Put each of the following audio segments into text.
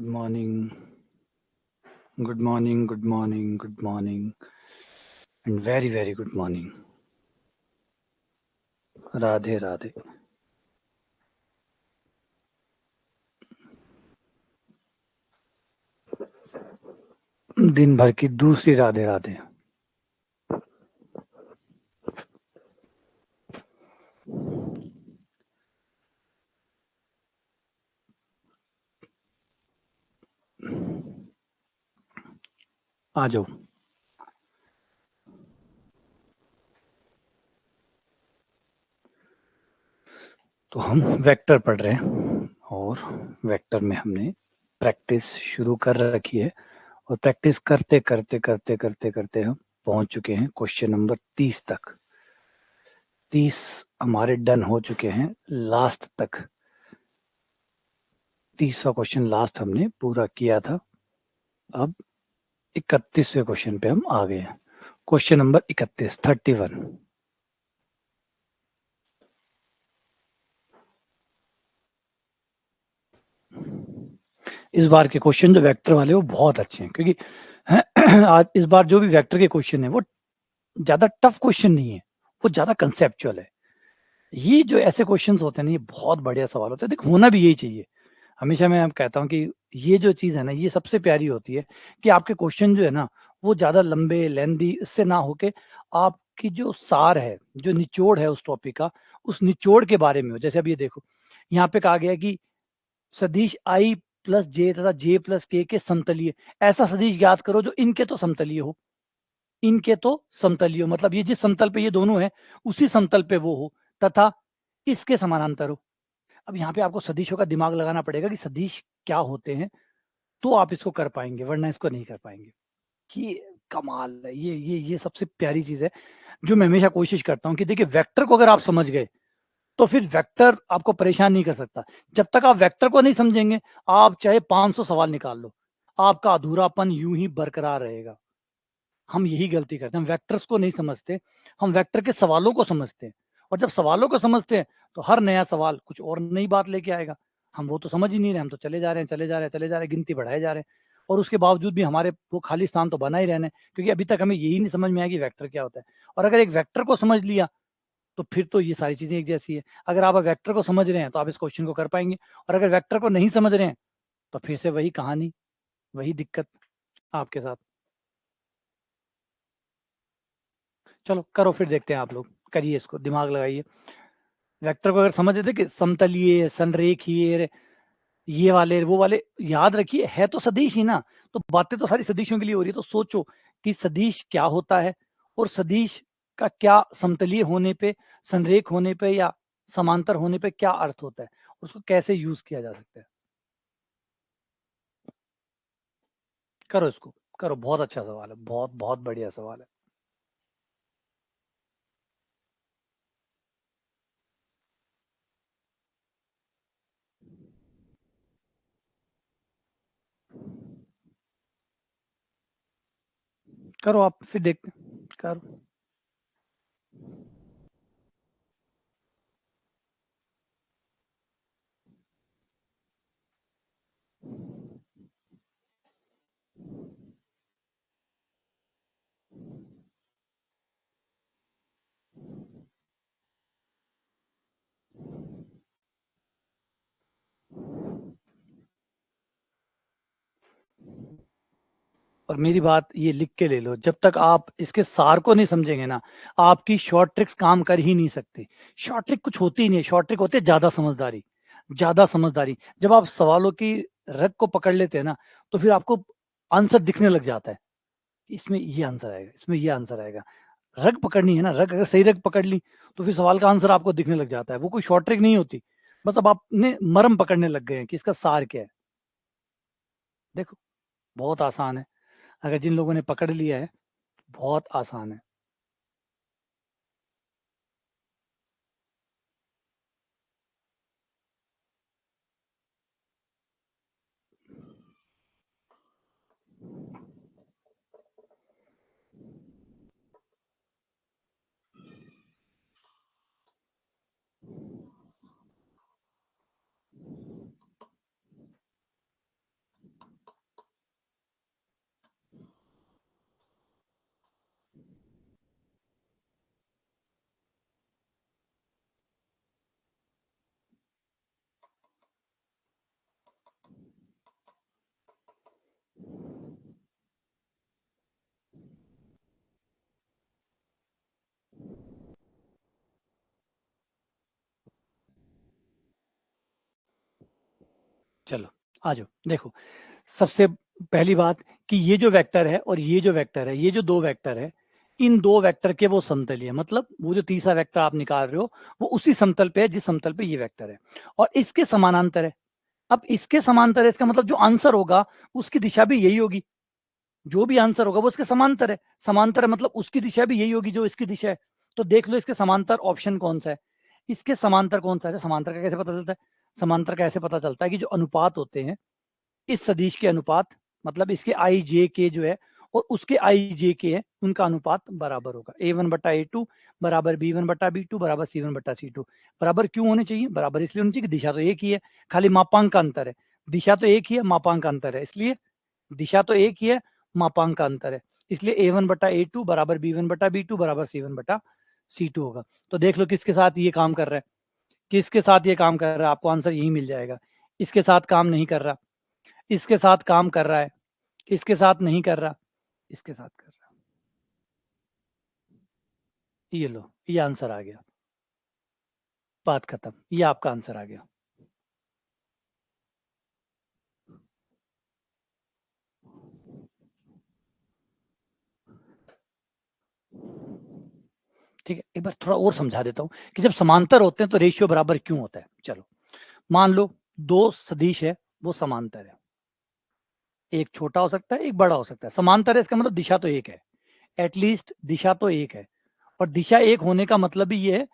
Good morning, good morning, good morning, good morning, and very, very good morning. Radhe Radhe. दिन भर की दूसरी राधे राधे. आ जाओ. तो हम वेक्टर पढ़ रहे हैं और वेक्टर में हमने प्रैक्टिस शुरू कर रखी है और प्रैक्टिस करते करते करते करते करते हम पहुंच चुके हैं क्वेश्चन नंबर 30 तक. 30 हमारे डन हो चुके हैं लास्ट तक. 30वां क्वेश्चन लास्ट हमने पूरा किया था. अब 31वें क्वेश्चन पे हम आ गए हैं. Question number 31, 31. इस बार के क्वेश्चन जो वेक्टर वाले वो बहुत अच्छे हैं क्योंकि आज इस बार जो भी वेक्टर के क्वेश्चन है वो ज्यादा टफ क्वेश्चन नहीं है, वो ज्यादा कंसेप्चुअल है. ये जो ऐसे क्वेश्चंस होते हैं ना, ये बहुत बढ़िया सवाल होते हैं. देख, होना भी यही चाहिए. हमेशा मैं कहता हूँ कि ये जो चीज है ना, ये सबसे प्यारी होती है कि आपके क्वेश्चन जो है ना वो ज्यादा लंबे लेंदी इससे ना होके आपकी जो सार है, जो निचोड़ है उस टॉपिक का, उस निचोड़ के बारे में हो. जैसे अब ये देखो, यहाँ पे कहा गया कि सदिश आई प्लस जे तथा जे प्लस के समतलीय. ऐसा सदिश ज्ञात करो जो इनके तो समतलीय हो. इनके तो समतलीय हो मतलब ये जिस समतल पे ये दोनों है उसी समतल पे वो हो तथा इसके समानांतर हो. अब यहाँ पे आपको सदिशों का दिमाग लगाना पड़ेगा कि सदिश क्या होते हैं, तो आप इसको कर पाएंगे, वरना इसको नहीं कर पाएंगे. ये कमाल है. ये सबसे प्यारी चीज है जो मैं हमेशा कोशिश करता हूँ कि देखिए, वेक्टर को अगर आप समझ गए तो फिर वेक्टर आपको परेशान नहीं कर सकता. जब तक आप वेक्टर को नहीं समझेंगे, आप चाहे 500 सवाल निकाल लो, आपका अधूरापन यूं ही बरकरार रहेगा. हम यही गलती करते हैं, हम वेक्टर्स को नहीं समझते, हम वेक्टर के सवालों को समझते हैं. और जब सवालों को समझते हैं तो हर नया सवाल कुछ और नई बात लेके आएगा. हम वो तो समझ ही नहीं रहे, हम तो चले जा रहे हैं, चले जा रहे हैं, चले जा रहे हैं, गिनती बढ़ाए जा रहे हैं. और उसके बावजूद भी हमारे वो खाली स्थान तो बना ही रहने, क्योंकि अभी तक हमें यही नहीं समझ में आया कि वेक्टर क्या होता है. और अगर एक वेक्टर को समझ लिया तो फिर तो ये सारी चीजें एक जैसी है. अगर आप वेक्टर को समझ रहे हैं तो आप इस क्वेश्चन को कर पाएंगे, और अगर वेक्टर को नहीं समझ रहे हैं तो फिर से वही कहानी, वही दिक्कत आपके साथ. चलो करो, फिर देखते हैं. आप लोग करिए, इसको दिमाग लगाइए. वेक्टर को अगर समझ लेते कि समतलीय, संरेखीय, ये वाले वो वाले, याद रखिए है तो सदिश ही ना. तो बातें तो सारी सदिशों के लिए हो रही है. तो सोचो कि सदिश क्या होता है और सदिश का क्या समतलीय होने पे, संरेख होने पे या समांतर होने पे क्या अर्थ होता है, उसको कैसे यूज किया जा सकता है. करो इसको, करो. बहुत अच्छा सवाल है, बहुत बहुत बढ़िया सवाल है. करो आप, फिर देखते हैं. करो. और मेरी बात ये लिख के ले लो, जब तक आप इसके सार को नहीं समझेंगे ना, आपकी शॉर्ट ट्रिक्स काम कर ही नहीं सकती. शॉर्ट ट्रिक कुछ होती ही नहीं. शॉर्ट ट्रिक होती है ज्यादा समझदारी. ज्यादा समझदारी. जब आप सवालों की रग को पकड़ लेते हैं ना, तो फिर आपको आंसर दिखने लग जाता है. इसमें ये आंसर आएगा, इसमें ये आंसर आएगा. रग पकड़नी है ना, रग अगर सही रग पकड़ ली तो फिर सवाल का आंसर आपको दिखने लग जाता है. वो कोई शॉर्ट ट्रिक नहीं होती. बस अब आपने मरम पकड़ने लग गए हैं कि इसका सार क्या है. देखो, बहुत आसान है. अगर जिन लोगों ने पकड़ लिया है, बहुत आसान है. चलो आ जाओ। देखो सबसे पहली बात कि ये जो वेक्टर है और ये जो वेक्टर है, ये जो दो वेक्टर है, इन दो वेक्टर के वो समतल है, मतलब वो जो तीसरा वेक्टर आप निकाल रहे हो वो उसी समतल पे है जिस समतल पे ये वेक्टर है और इसके समानांतर है। अब इसके समांतर है, इसका मतलब जो आंसर होगा उसकी दिशा भी यही होगी, जो भी आंसर होगा वो उसके समांतर है। समांतर है मतलब उसकी दिशा भी यही होगी जो इसकी दिशा है। तो देख लो इसके समांतर ऑप्शन कौन सा है, इसके समांतर कौन सा है। समांतर का कैसे पता चलता है? समांतर का ऐसे पता चलता है कि जो अनुपात होते हैं इस सदिश के अनुपात, मतलब इसके आई जे के जो है और उसके आई जे के है, उनका अनुपात बराबर होगा। A1/A2 बराबर B1/B2 बराबर C1/C2। बराबर क्यों होने चाहिए? बराबर इसलिए होनी चाहिए कि दिशा तो एक ही है, खाली मापांक का अंतर है। दिशा तो एक ही है, मापांक का अंतर है, इसलिए दिशा तो एक ही है, मापांक का अंतर है, इसलिए A1/A2 बराबर B1/B2 बराबर C1/C2 होगा। तो देख लो किसके साथ ये काम कर रहा है, किसके साथ ये काम कर रहा है, आपको आंसर यही मिल जाएगा। इसके साथ काम नहीं कर रहा, इसके साथ काम कर रहा है, इसके साथ नहीं कर रहा, इसके साथ कर रहा। ये लो, ये आंसर आ गया, बात खत्म, ये आपका आंसर आ गया। ठीक है, एक बार थोड़ा और समझा देता हूं कि जब समांतर होते हैं तो रेशियो बराबर क्यों होता है। चलो मान लो दो सदिश है, वो समांतर है, एक छोटा हो सकता है एक बड़ा हो सकता है। समांतर है इसका मतलब दिशा तो एक है, एटलीस्ट दिशा तो एक है, और दिशा एक होने का मतलब भी ये है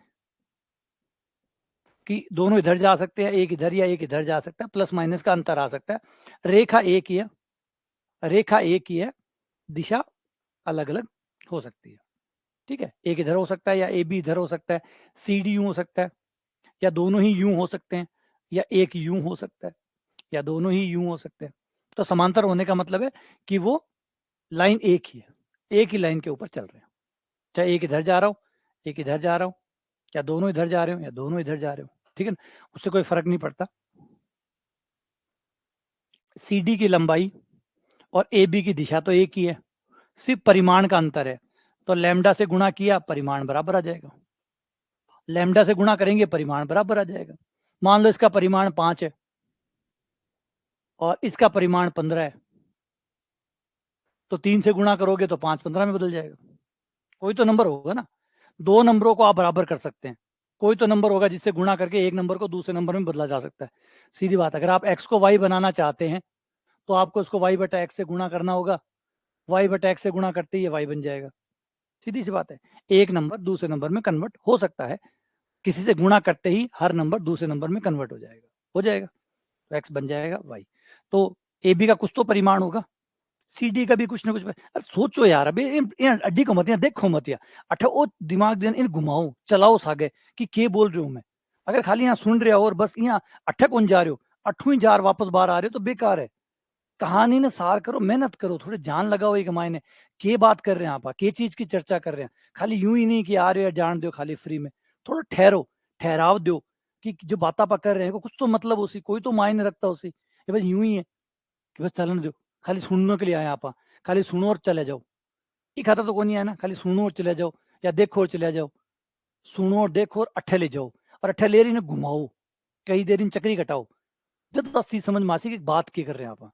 कि दोनों इधर जा सकते हैं, एक इधर या एक इधर जा सकता है, प्लस माइनस का अंतर आ सकता है। रेखा एक ही है, रेखा एक ही है, दिशा अलग अलग हो सकती है। ठीक है, एक इधर हो सकता है या ए बी इधर हो सकता है, सी डी यूं हो सकता है, या दोनों ही यूं हो सकते हैं, या एक यूं हो सकता है, या दोनों ही यूं हो सकते हैं। तो समांतर होने का मतलब है कि वो लाइन एक ही है, एक ही लाइन के ऊपर चल रहे हैं, चाहे एक इधर जा रहा हो एक इधर जा रहा हो, या दोनों इधर जा रहे हो या दोनों इधर जा रहे हो। ठीक है ना, उससे कोई फर्क नहीं पड़ता। सी डी की लंबाई और ए बी की दिशा तो एक ही है, सिर्फ परिमाण का अंतर है। तो लैम्डा से गुणा किया, परिमाण बराबर आ जाएगा, लैम्डा से गुणा करेंगे परिमाण बराबर आ जाएगा। मान लो इसका परिमाण 5 है और इसका परिमाण 15 है, तो 3 से गुणा करोगे तो 5 15 में बदल जाएगा। कोई तो नंबर होगा ना, दो नंबरों को आप बराबर कर सकते हैं, कोई तो नंबर होगा जिससे गुणा करके एक नंबर को दूसरे नंबर में बदला जा सकता है। सीधी बात, अगर आप x को y बनाना चाहते हैं तो आपको इसको y/x से गुणा करना होगा, y/x से गुणा करते ही y बन जाएगा। सीधी सी बात है, एक नंबर दूसरे नंबर में कन्वर्ट हो सकता है, किसी से गुणा करते ही हर नंबर दूसरे नंबर में कन्वर्ट हो जाएगा, तो x बन जाएगा y। तो ए बी का कुछ तो परिमाण होगा, सी डी का भी कुछ ना कुछ। अरे सोचो यार, अभी अड्डी को मत, देखो मत यार, अठ ओ दिमाग इन घुमाओ चलाओ सागे कि के बोल रहे हो मैं। अगर खाली यहाँ सुन रहे हो और बस यहाँ अठ कौन जा रहे हो, अठवीं जार वापस बाहर आ रहे हो तो बेकार है। कहानी ने सार करो, मेहनत करो, थोड़े जान लगाओ एक मायने, के बात कर रहे हैं आप, के चीज की चर्चा कर रहे हैं। खाली यूं ही नहीं कि आ रहे हो जान दो खाली फ्री में, थोड़ा ठहरो, ठहराव दो कि जो बात आप कर रहे हैं कुछ तो मतलब उसी, कोई तो मायने रखता उसी। ये बस यूं ही है कि बस चलन दो, खाली सुनने के लिए आए आप, खाली सुनो और चले जाओ। ये खाता तो कौन है ना, खाली सुनो और चले जाओ, या देखो और चले जाओ, सुनो और देखो और अट्ठे ले जाओ, और अट्ठे ले रही ने घुमाओ, कई देर इन चक्री कटाओ। जब दस चीज समझ मासी की बात की कर रहे हैं आप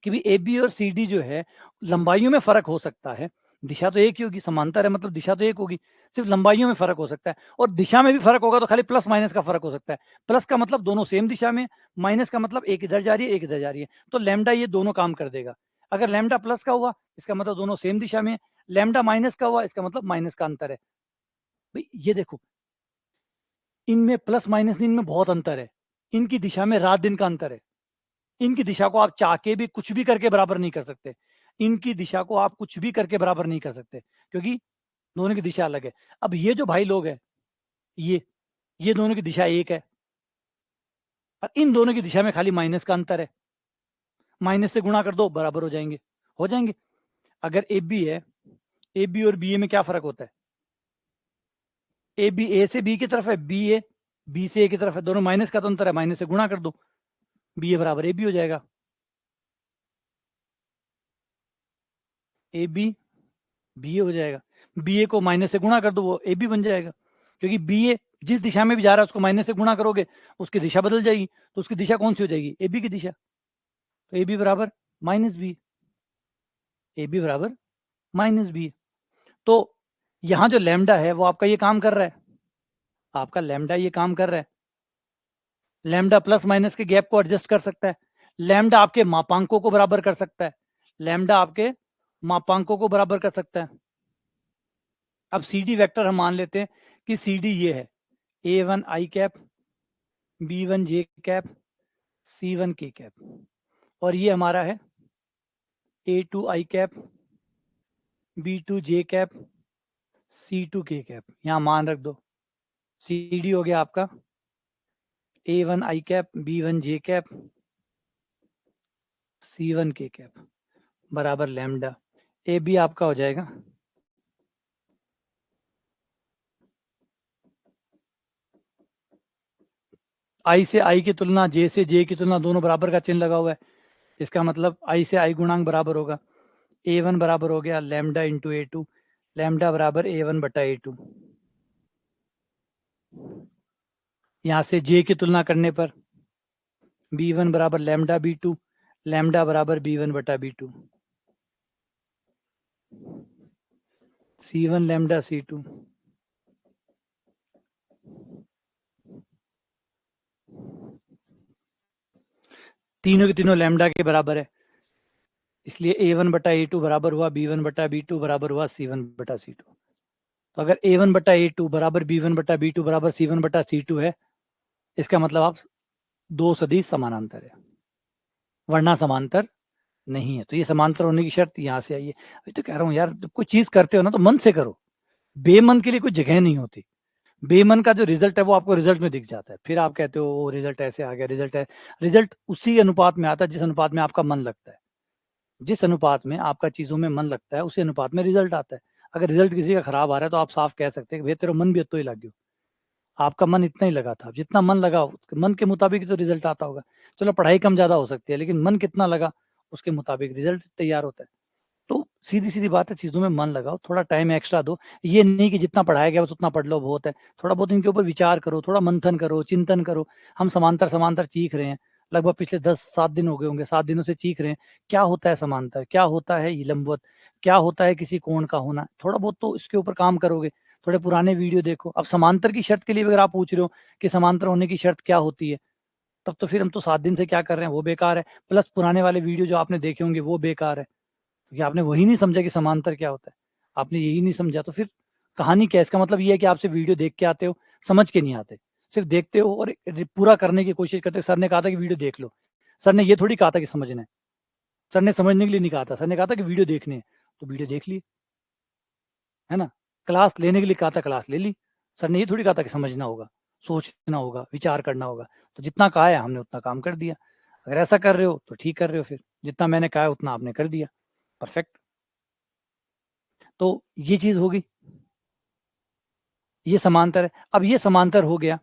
कि भी ए बी और सी डी जो है लंबाइयों में फर्क हो सकता है, दिशा तो एक ही होगी, समांतर है मतलब दिशा तो एक होगी, सिर्फ लंबाइयों में फर्क हो सकता है, और दिशा में भी फर्क होगा तो खाली प्लस माइनस का फर्क हो सकता है। प्लस का मतलब दोनों सेम दिशा में, माइनस का मतलब एक इधर जा रही है एक इधर जा रही है, तो लैम्डा ये दोनों काम कर देगा। अगर लैम्डा प्लस का हुआ इसका मतलब दोनों सेम दिशा में, लैम्डा माइनस का हुआ इसका मतलब माइनस का अंतर है। भाई ये देखो, इनमें प्लस माइनस इनमें बहुत अंतर है, इनकी दिशा में रात दिन का अंतर है, इनकी दिशा को आप चाह के भी कुछ भी करके बराबर नहीं कर सकते, इनकी दिशा को आप कुछ भी करके बराबर नहीं कर सकते, क्योंकि दोनों की दिशा अलग है। अब ये जो भाई लोग हैं, ये दोनों की दिशा एक है, और इन दोनों की दिशा में खाली माइनस का अंतर है, माइनस से गुणा कर दो बराबर हो जाएंगे, हो जाएंगे। अगर ए बी है, ए बी और बी ए में क्या फर्क होता है, ए बी ए से बी की तरफ है, बी ए बी से ए की तरफ है, दोनों माइनस का तो अंतर है, माइनस से गुणा कर दो, बी ए बराबर ए बी हो जाएगा, ए बी ए हो जाएगा, बी ए को माइनस से गुणा कर दो वो ए बी बन जाएगा, क्योंकि बी ए जिस दिशा में भी जा रहा है उसको माइनस से गुणा करोगे, उसकी दिशा बदल जाएगी, तो उसकी दिशा कौन सी हो जाएगी, ए बी की दिशा। तो ए बी बराबर माइनस बी, ए बी बराबर माइनस बी। तो यहां जो लैम्डा है वो आपका ये काम कर रहा है, आपका लैम्डा ये काम कर रहा है। लैम्डा प्लस माइनस के गैप को एडजस्ट कर सकता है, लैम्डा आपके मापांकों को बराबर कर सकता है, लैम्डा आपके मापांकों को बराबर कर सकता है। अब सी डी वेक्टर हम मान लेते हैं कि सी डी ये है, A one I cap, B one J cap, C one K cap, और ये हमारा है A two I cap, B two J cap, C two K cap. यहां मान रख दो, सी डी हो गया आपका A one I cap, B one J cap, C one K cap बराबर लैम्डा। ए बी आपका हो जाएगा आई से आई की तुलना, जे से जे की तुलना, दोनों बराबर का चिन्ह लगा हुआ है, इसका मतलब आई से आई गुणांक बराबर होगा। ए वन बराबर हो गया lambda into a two, lambda बराबर ए वन बटा ए टू। यहां से जे की तुलना करने पर बी वन बराबर लैम्डा बी टू, लैम्डा बराबर बी वन बटा b two, c one lambda c two. तीनों के तीनों लैम्डा के बराबर है, इसलिए ए वन बटा ए टू बराबर हुआ बी वन बटा बी टू बराबर हुआ सी वन बटा सी टू। तो अगर ए वन बटा ए टू बराबर बी वन बटा बी टू बराबर सी वन बटा सी टू है, इसका मतलब आप दो सदिश समानांतर है, वरना समांतर नहीं है। तो ये समांतर होने की शर्त यहां से आई है। अभी तो कह रहा हूँ यार, जब कोई चीज करते हो ना तो मन से करो, बेमन के लिए कोई जगह नहीं होती। बेमन का जो रिजल्ट है वो आपको रिजल्ट में दिख जाता है, फिर आप कहते हो वो रिजल्ट ऐसे आ गया, रिजल्ट है। रिजल्ट उसी अनुपात में आता है जिस अनुपात में आपका मन लगता है, जिस अनुपात में आपका चीजों में मन लगता है उसी अनुपात में रिजल्ट आता है। अगर रिजल्ट किसी का खराब आ रहा है तो आप साफ कह सकते हैं कि भैया तेरा मन भी तो ही लग गया, आपका मन इतना ही लगा था, जितना मन लगा मन के मुताबिक तो रिजल्ट आता होगा। चलो पढ़ाई कम ज्यादा हो सकती है, लेकिन मन कितना लगा उसके मुताबिक रिजल्ट तैयार होता है। तो सीधी सीधी बात है, चीजों में मन लगाओ, थोड़ा टाइम एक्स्ट्रा दो। ये नहीं कि जितना पढ़ाया गया बस उतना पढ़ लो बहुत है, थोड़ा बहुत इनके ऊपर विचार करो, थोड़ा मंथन करो, चिंतन करो। हम समांतर समांतर चीख रहे हैं, लगभग पिछले 10-7 दिन हो गए होंगे, 7 दिनों से चीख रहे हैं क्या होता है समांतर, क्या होता है लंबवत, क्या होता है किसी कोण का होना। थोड़ा बहुत तो इसके ऊपर काम करोगे, थोड़े पुराने वीडियो देखो। अब समांतर की शर्त के लिए अगर आप पूछ रहे हो कि समांतर होने की शर्त क्या होती है, तब तो फिर हम तो 7 दिन से क्या कर रहे हैं वो बेकार है, प्लस पुराने वाले वीडियो जो आपने देखे होंगे वो बेकार है, क्योंकि आपने वही नहीं समझा कि समांतर क्या होता है। आपने यही नहीं समझा तो फिर कहानी क्या है? इसका मतलब ये है कि आपसे वीडियो देख के आते हो, समझ के नहीं आते, सिर्फ देखते हो और पूरा करने की कोशिश करते हो। सर ने कहा था कि वीडियो देख लो, सर ने ये थोड़ी कहा था कि समझना है, सर ने समझने के लिए नहीं कहा था, सर ने कहा था कि वीडियो देखने है, तो वीडियो देख ली, है ना। क्लास लेने के लिए कहा था, क्लास ले ली। सर ने ये थोड़ी कहा था कि समझना होगा, सोचना होगा, विचार करना होगा। तो जितना कहा है हमने उतना काम कर दिया। अगर ऐसा कर रहे हो तो ठीक कर रहे हो, फिर जितना मैंने कहा है उतना आपने कर दिया, परफेक्ट। तो ये चीज होगी, ये समांतर है। अब ये समांतर हो गया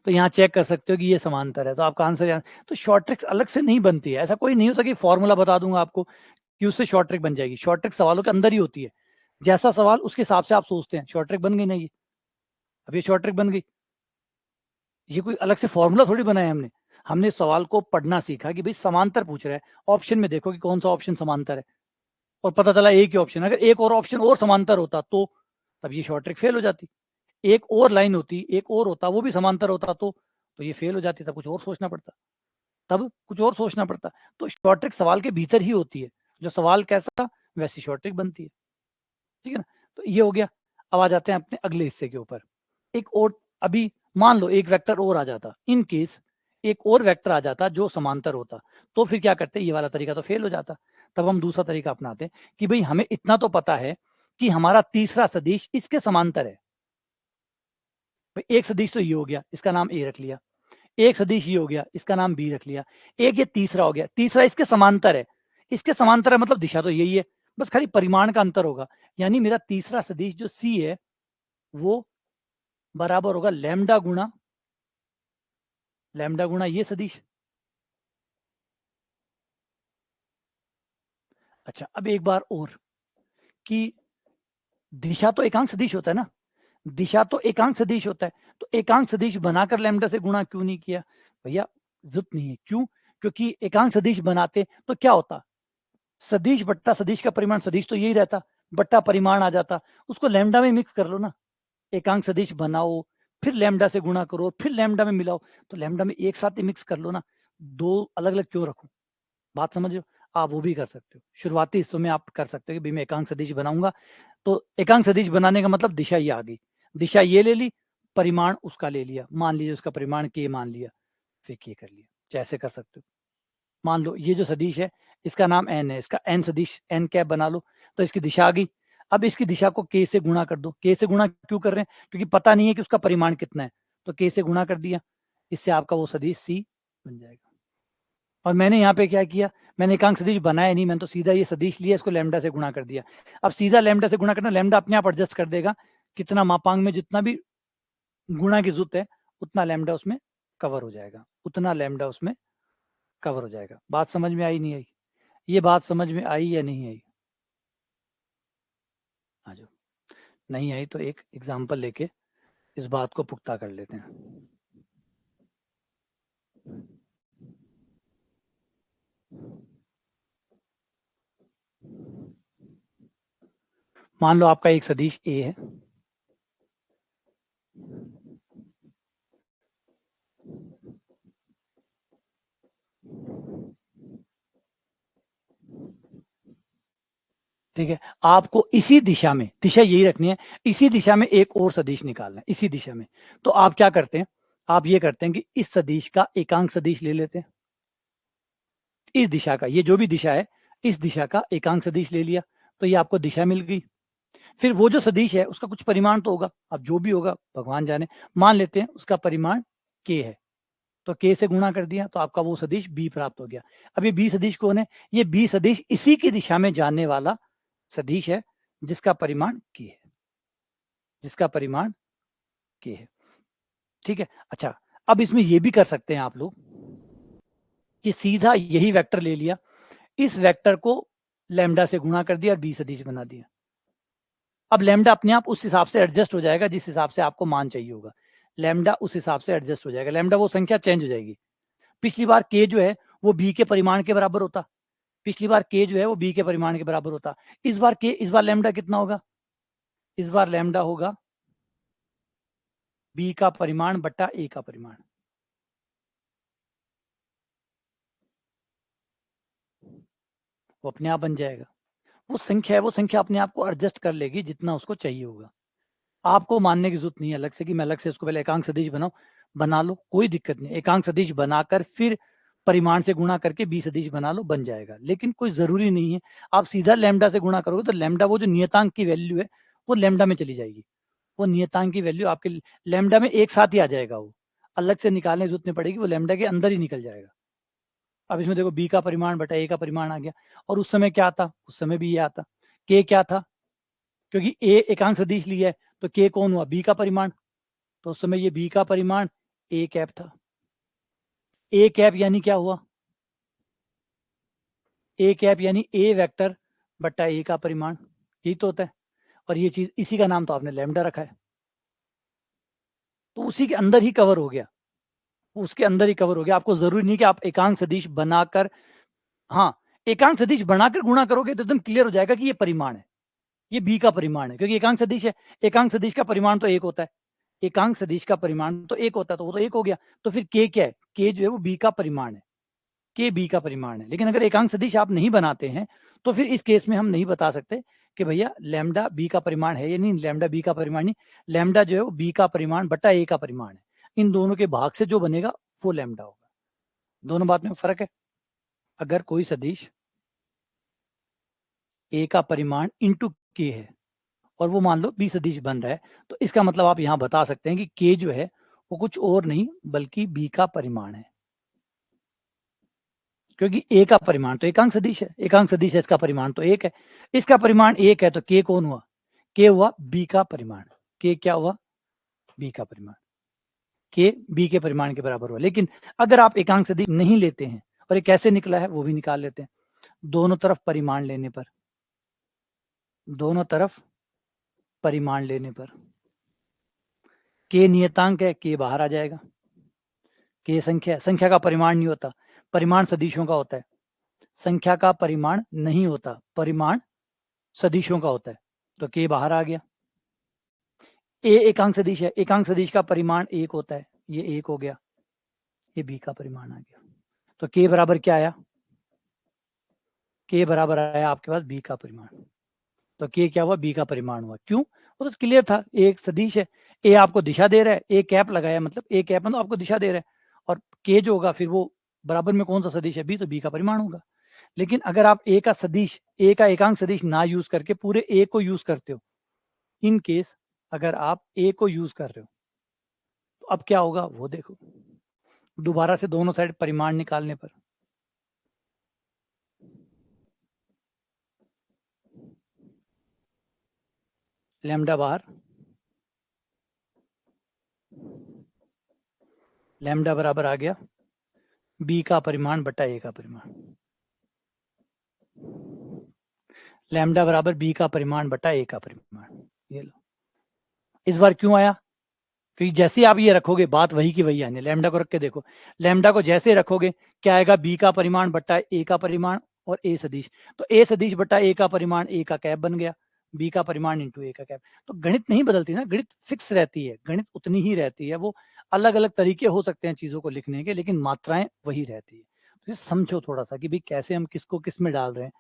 तो यहाँ चेक कर सकते हो कि ये समांतर है, तो आपका आंसर यहाँ। तो शॉर्ट ट्रिक्स अलग से नहीं बनती है, ऐसा कोई नहीं होता कि फॉर्मूला बता दूंगा आपको कि उससे शॉर्ट ट्रिक बन जाएगी। शॉर्ट ट्रिक सवालों के अंदर ही होती है, जैसा सवाल उसके हिसाब से आप सोचते हैं, शॉर्ट ट्रिक बन गई ना ये। अब ये शॉर्ट ट्रिक बन गई, ये कोई अलग से फॉर्मूला थोड़ी बनाया हमने। हमने सवाल को पढ़ना सीखा कि भाई समांतर पूछ रहा है, ऑप्शन में देखो कि कौन सा ऑप्शन समांतर है, और पता चला एक ही ऑप्शन। अगर एक और ऑप्शन और समांतर होता तो तब ये शॉर्ट ट्रिक फेल हो जाती। एक और लाइन होती, एक और होता वो भी समांतर होता तो ये फेल हो जाती, तब कुछ और सोचना पड़ता, तब कुछ और सोचना पड़ता। तो शॉर्ट ट्रिक सवाल के भीतर ही होती है, जो सवाल कैसा वैसी शॉर्ट ट्रिक बनती है, ठीक है ना। तो ये हो गया। अब आ जाते हैं अपने अगले हिस्से के ऊपर। एक और, अभी मान लो एक वेक्टर और आ जाता, इन केस एक और वेक्टर आ जाता जो समांतर होता, तो फिर क्या करते, ये वाला तरीका तो फेल हो जाता। तब हम दूसरा तरीका अपनाते कि भाई हमें इतना तो पता है कि हमारा तीसरा सदिश इसके समांतर है। भाई एक सदिश तो ये हो गया, इसका नाम ए रख लिया, एक सदिश ये हो गया, इसका नाम बी रख लिया, एक ये तीसरा हो गया, तीसरा इसके समांतर है। इसके समांतर है मतलब दिशा तो यही है, बस खाली परिमाण का अंतर होगा। यानी मेरा तीसरा सदिश जो सी है वो बराबर होगा लैम्डा गुणा ये सदिश। अच्छा अब एक बार और, कि दिशा तो एकांक सदिश होता है ना, दिशा तो एकांक सदिश होता है, तो एकांक सदिश बनाकर लैम्डा से गुणा क्यों नहीं किया? भैया जरूरत नहीं है। क्यों? क्योंकि एकांक सदिश बनाते तो क्या होता, सदिश बट्टा सदिश का परिमाण, सदिश तो यही रहता, बट्टा परिमाण आ जाता, उसको लैम्डा में मिक्स कर लो ना। एकांक सदिश बनाओ, फिर लैम्डा से गुणा करो, फिर लैम्डा में मिलाओ, तो लैम्डा में एक साथ ही मिक्स कर लो ना, दो अलग अलग क्यों रखो? बात समझ रहे हो? आप वो भी कर सकते हो, शुरुआती हिस्सों में आप कर सकते हो कि भाई मैं एकांक सदिश बनाऊंगा, तो एकांक सदिश बनाने का मतलब दिशा ये आ गई, दिशा ये ले ली, परिमाण उसका ले लिया, मान लीजिए उसका परिमाण के मान लिया, फिर के कर लिया। जैसे कर सकते हो, मान लो ये जो सदिश है इसका नाम एन है, इसका एन सदिश एन कैप बना लो, तो इसकी दिशा आ गई। अब इसकी दिशा को के से गुणा कर दो। के से गुणा क्यों कर रहे हैं? क्योंकि पता नहीं है कि उसका परिमाण कितना है, तो के से गुणा कर दिया, इससे आपका वो सदिश सी बन जाएगा। और मैंने यहाँ पे क्या किया, मैंने एकांक सदिश बनाया नहीं, मैंने तो सीधा ये सदिश लिया, इसको लैम्डा से गुणा कर दिया। अब सीधा लैम्डा से गुणा करना, लैम्डा अपने आप एडजस्ट कर देगा, कितना मापांक में जितना भी गुणा की जरूरत है उतना लैम्डा उसमें कवर हो जाएगा, उतना लैम्डा उसमें कवर हो जाएगा। बात समझ में आई नहीं आई? ये बात समझ में आई या नहीं आई? आ जाओ। नहीं आई तो एक एग्जाम्पल लेके इस बात को पुख्ता कर लेते हैं। मान लो आपका एक सदिश ए है, ठीक है, आपको इसी दिशा में, दिशा यही रखनी है, इसी दिशा में एक और सदिश निकालना है, इसी दिशा में। तो आप क्या करते हैं, आप ये करते हैं कि इस सदिश का एकांक सदिश ले लेते हैं, इस दिशा का, ये जो भी दिशा है इस दिशा का एकांक सदिश ले लिया, तो ये आपको दिशा मिल गई। फिर वो जो सदिश है उसका कुछ परिमाण तो होगा, अब जो भी होगा भगवान जाने, मान लेते हैं उसका परिमाण के है, तो के से गुणा कर दिया, तो आपका वो सदिश बी प्राप्त हो गया। अब ये बी सदिश कौन है? ये बी सदिश इसी की दिशा में जाने वाला सदिश है, जिसका परिमाण के है, जिसका परिमाण के है। ठीक है, अच्छा, अब इसमें ये भी कर सकते हैं आप लोग कि सीधा यही वेक्टर ले लिया, इस वेक्टर को लैम्डा से गुणा कर दिया और बी सदिश बना दिया। अब लैम्डा अपने आप उस हिसाब से एडजस्ट हो जाएगा जिस हिसाब से आपको मान चाहिए होगा, लैम्डा उस हिसाब से एडजस्ट हो जाएगा, लैम्डा वो संख्या चेंज हो जाएगी। पिछली बार के जो है वो बी के परिमाण के बराबर होता, पिछली बार के जो है वो बी के परिमाण के बराबर होता, इस बार के, इस बार लैम्डा कितना होगा? इस बार लैम्डा होगा बी का परिमाण बट्टा ए का परिमाण। वो अपने आप बन जाएगा, वो संख्या है, वो संख्या अपने आप को एडजस्ट कर लेगी जितना उसको चाहिए होगा। आपको मानने की जरूरत नहीं है अलग से कि मैं अलग से इसको पहले एकांक सदिश बनाऊं, बना लो, कोई दिक्कत नहीं, एकांक सदिश बनाकर फिर परिमाण से गुणा करके बी सदिश बना लो, बन जाएगा। लेकिन कोई जरूरी नहीं है, आप सीधा लैम्डा से गुणा करोगे तो लैम्डा वो जो नियतांक की वैल्यू है वो लैम्डा में चली जाएगी, वो नियतांक की वैल्यू आपके लैम्डा में एक साथ ही आ जाएगा, वो अलग से निकालने की जरूरत नहीं पड़ेगी, वो लैम्डा के अंदर ही निकल जाएगा। अब इसमें देखो बी का परिमाण बटा ए का परिमाण आ गया, और उस समय क्या था, उस समय भी ये आता, के क्या था, क्योंकि ए एकांक सदिश लिया है तो के कौन हुआ? बी का परिमाण, तो उस समय ये बी का परिमाण ए कैप था। ए कैप यानी क्या हुआ? ए कैप यानी ए वेक्टर बट्टा ए का परिमाण, यही तो होता है, और ये चीज, इसी का नाम तो आपने लैम्डा रखा है, तो उसी के अंदर ही कवर हो गया, उसके अंदर ही कवर हो गया। आपको जरूरी नहीं कि आप एकांक सदिश बनाकर, हाँ, एकांक सदिश बनाकर गुणा करोगे तो एकदम क्लियर हो जाएगा कि ये परिमाण है, ये बी का परिमाण है, क्योंकि एकांक सदिश है, एकांक सदिश का परिमाण तो एक होता है, एकांक सदिश का परिमाण तो एक होता है, तो वो तो एक हो गया। तो फिर के क्या है? के जो है वो बी का परिमाण है, के बी का परिमाण है। लेकिन अगर एकांक सदिश आप नहीं बनाते हैं तो फिर इस केस में हम नहीं बता सकते कि भैया लैम्डा बी का परिमाण है या नहीं, लैम्डा बी का परिमाण नहीं, लैम्डा जो है वो बी का परिमाण बटा ए का परिमाण है, इन दोनों के भाग से जो बनेगा वो लैम्डा होगा। दोनों बात में फर्क है। अगर कोई सदिश ए का परिमाण इंटू के है और वो मान लो बी सदिश बन रहा है, तो इसका मतलब आप यहाँ बता सकते हैं कि के जो है वो कुछ और नहीं बल्कि बी का परिमाण है, क्योंकि ए का परिमाण तो एकांक सदिश है, एकांक सदिश है, इसका परिमाण तो एक है, इसका परिमाण एक है, तो के कौन हुआ? के हुआ बी का परिमाण, के क्या हुआ? बी का परिमाण, के बी के परिमाण के बराबर हुआ। लेकिन अगर आप एकांक सदिश नहीं लेते हैं, और ये कैसे निकला है वो भी निकाल लेते हैं, दोनों तरफ परिमाण लेने पर, दोनों तरफ परिमाण लेने पर, के नियतांक है, के बाहर आ जाएगा। के संख्या, संख्या का परिमाण नहीं होता, परिमाण सदिशों का होता है। संख्या का परिमाण नहीं होता, परिमाण सदिशों का होता है, तो के बाहर आ गया। ए एकांक सदिश है, एकांक सदिश का परिमाण 1 होता है, ये 1 हो गया, ये बी का परिमाण आ गया। तो के बराबर क्या आया? के बराबर आया आपके पास बी का परिमाण। तो के क्या हुआ? बी का परिमाण हुआ। क्यों? वो तो क्लियर था, एक सदिश है, ए आपको दिशा दे रहा है, ए कैप लगाया, मतलब ए कैप मतलब आपको दिशा दे रहा है, और के जो होगा फिर वो बराबर में कौन सा सदिश है? बी, तो बी का परिमाण होगा। लेकिन अगर आप ए का सदिश, ए का एकांक सदिश ना यूज करके पूरे ए को यूज करते हो, इन केस अगर आप ए को यूज कर रहे हो, तो अब क्या होगा वो देखो। दोबारा से दोनों साइड परिमाण निकालने पर लैम्डा बाहर, लैम्डा बराबर आ गया बी का परिमाण बटा ए का परिमाण। लैम्डा बराबर बी का परिमाण बटा ए का परिमाण। ये लो, इस बार क्यों आया? क्योंकि जैसे आप ये रखोगे बात वही की वही आने। लैम्डा को रख के देखो, लैम्डा को जैसे रखोगे क्या आएगा? बी का परिमाण बटा ए का परिमाण और ए सदिश, तो ए सदिश बटा ए का परिमाण ए का कैप बन गया, बी का परिमाण इंटू ए का कैप। तो गणित नहीं बदलती ना, गणित फिक्स रहती है, गणित उतनी ही रहती है। वो अलग अलग तरीके हो सकते हैं चीजों को लिखने के, लेकिन मात्राएं वही रहती है। तो समझो थोड़ा सा कि भाई कैसे हम किसको किस में डाल रहे हैं,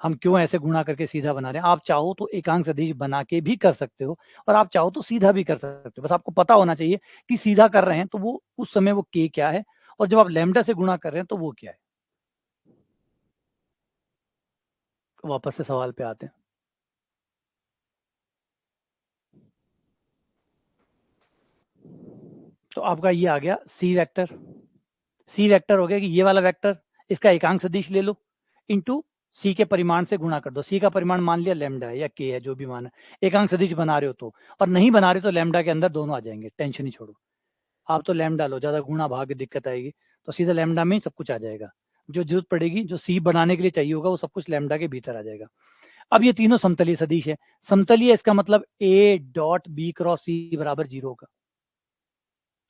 हम क्यों ऐसे गुणा करके सीधा बना रहे हैं। आप चाहो तो एकांक सदिश बना के भी कर सकते हो, और आप चाहो तो सीधा भी कर सकते हो। बस आपको पता होना चाहिए कि सीधा कर रहे हैं तो वो उस समय वो के क्या है, और जब आप लैम्डा से गुणा कर रहे हैं तो वो क्या है। वापस से सवाल पे आते हैं। तो आपका ये आ गया सी वेक्टर। सी वेक्टर हो गया कि ये वाला वेक्टर, इसका एकांक सदिश ले लो, इंटू सी के परिमाण से गुणा कर दो। सी का परिमाण मान लिया लैम्डा है या के है, जो भी मान है, एकांक सदिश बना रहे हो तो, और नहीं बना रहे तो लैम्डा के अंदर दोनों आ जाएंगे, टेंशन ही छोड़ो। आप तो लैम्डा लो, ज्यादा गुणा भाग की दिक्कत आएगी, तो सीधा लैम्डा में ही सब कुछ आ जाएगा। जो जरूरत पड़ेगी, जो सी बनाने के लिए चाहिए होगा, वो सब कुछ लैम्डा के भीतर आ जाएगा। अब ये तीनों समतलीय सदिश है। समतलीय इसका मतलब A dot B cross C बराबर 0 होगा।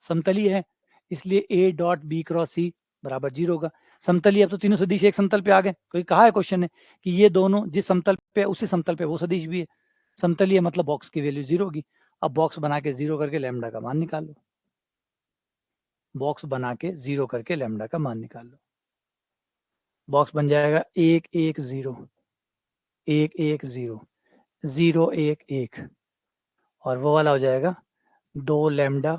समतलीय है इसलिए ए डॉट बी क्रॉस सी बराबर 0 होगा। समतलीय, अब तो तीनों सदिश एक समतल पे आ गए, कोई कहा है क्वेश्चन ने कि ये दोनों जिस समतल पे उसी समतल पे वो सदिश भी है। समतलीय मतलब बॉक्स की वैल्यू 0 होगी। अब बॉक्स बना के 0 करके लैम्डा का मान निकाल लो, बॉक्स बना के 0 करके लैम्डा का मान निकाल लो। बॉक्स बन जाएगा 1 1 0 1 1 0 0 1 1, और वो वाला हो जाएगा 2 lambda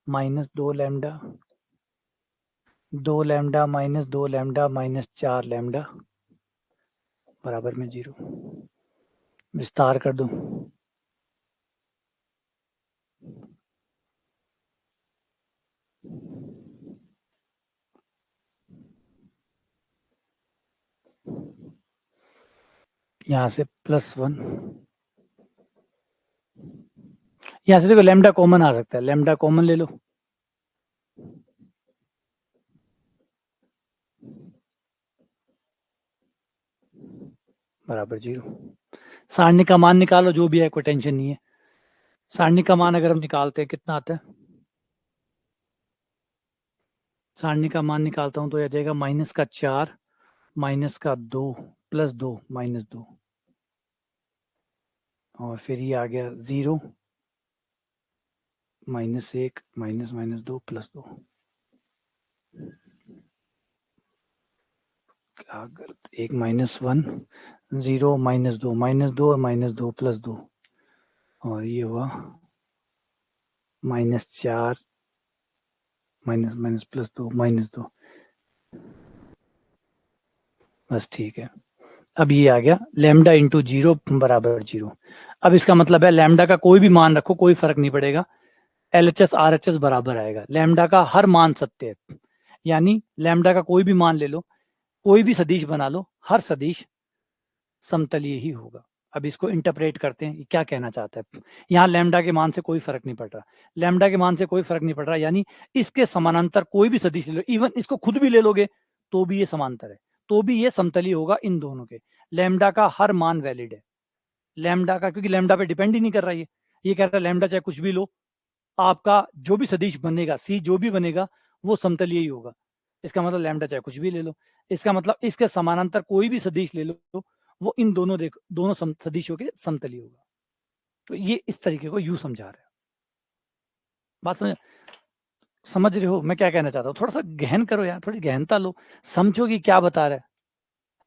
minus 2 lambda, 2 lambda minus 2 lambda minus 4 lambda बराबर में 0। विस्तार कर दो, यहां से +1, यहां से देखो लैम्डा कॉमन आ सकता है, लैम्डा कॉमन ले लो, बराबर 0। सारणी का मान निकालो, जो भी है, कोई टेंशन नहीं है। सारणी का मान अगर हम निकालते हैं कितना आता है, सारणी का मान निकालता हूं तो यह जाएगा -4 -2 +2 -2, और फिर ये आ गया 0 -1 -2 +2। क्या कर, 1 -1 0 -2 -2 और -2 +2, और ये हुआ -4 +2 -2, बस ठीक है। अब ये आ गया लैम्डा इंटू 0 बराबर 0। अब इसका मतलब है लैम्डा का कोई भी मान रखो, कोई फर्क नहीं पड़ेगा, LHS RHS बराबर आएगा। लैम्डा का हर मान सत्य है, यानी लैम्डा का कोई भी मान ले लो, कोई भी सदिश बना लो, हर सदिश समतलीय ही होगा। अब इसको इंटरप्रेट करते हैं, क्या कहना चाहता है। यहाँ लैम्डा के मान से कोई फर्क नहीं पड़ रहा, लैम्डा के मान से कोई फर्क नहीं पड़ रहा, यानी इसके समानांतर कोई भी सदिश ले लो, इवन इसको खुद भी ले लोगे तो भी ये समांतर है, तो भी ये समतलीय होगा इन दोनों के। लैम्डा का हर मान वैलिड है, लैम्डा का, क्योंकि लैम्डा पे डिपेंड ही नहीं कर रहा है, ये कह रहा है लैम्डा चाहे कुछ भी लो, आपका जो भी सदिश बनेगा, सी जो भी बनेगा वो समतलीय ही होगा। इसका मतलब लैम्डा चाहे कुछ भी ले लो, इसका मतलब इसके समानांतर कोई भी सदिश ले लो, वो इन दोनों दोनों सदिशों के समतलीय होगा। तो ये इस तरीके को यू समझा रहे हैं। बात समझ रहे हो मैं क्या कहना चाहता हूँ? थोड़ा सा गहन करो यार, थोड़ी गहनता लो, समझो कि क्या बता रहा है।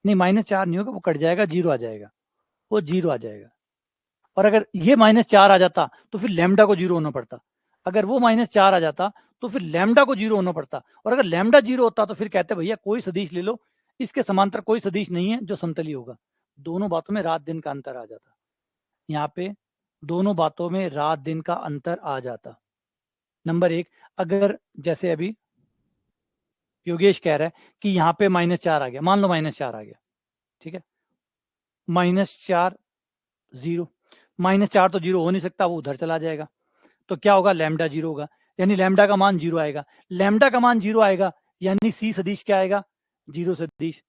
नहीं -4 नहीं होगा, वो कट जाएगा, 0 आ जाएगा, वो 0 आ जाएगा। और अगर ये -4 आ जाता तो फिर लैम्डा को 0 होना पड़ता, अगर वो -4 आ जाता तो फिर लैम्डा को 0 होना पड़ता, और अगर लैम्डा 0 होता तो फिर कहते भैया कोई सदिश ले लो, इसके समांतर कोई सदिश नहीं है जो समतली होगा। दोनों बातों में रात दिन का अंतर आ जाता, यहाँ पे दोनों बातों में रात दिन का अंतर आ जाता। नंबर 1, अगर जैसे अभी योगेश कह रहा है कि यहाँ पे -4 आ गया, मान लो -4 आ गया, ठीक है, -4 0, -4 तो 0 हो नहीं सकता, वो उधर चला जाएगा, तो क्या होगा, लैम्डा 0 होगा, यानी लैम्डा का मान 0 आएगा, लैम्डा का मान 0 आएगा यानी सी सदिश क्या आएगा, 0 सदिश,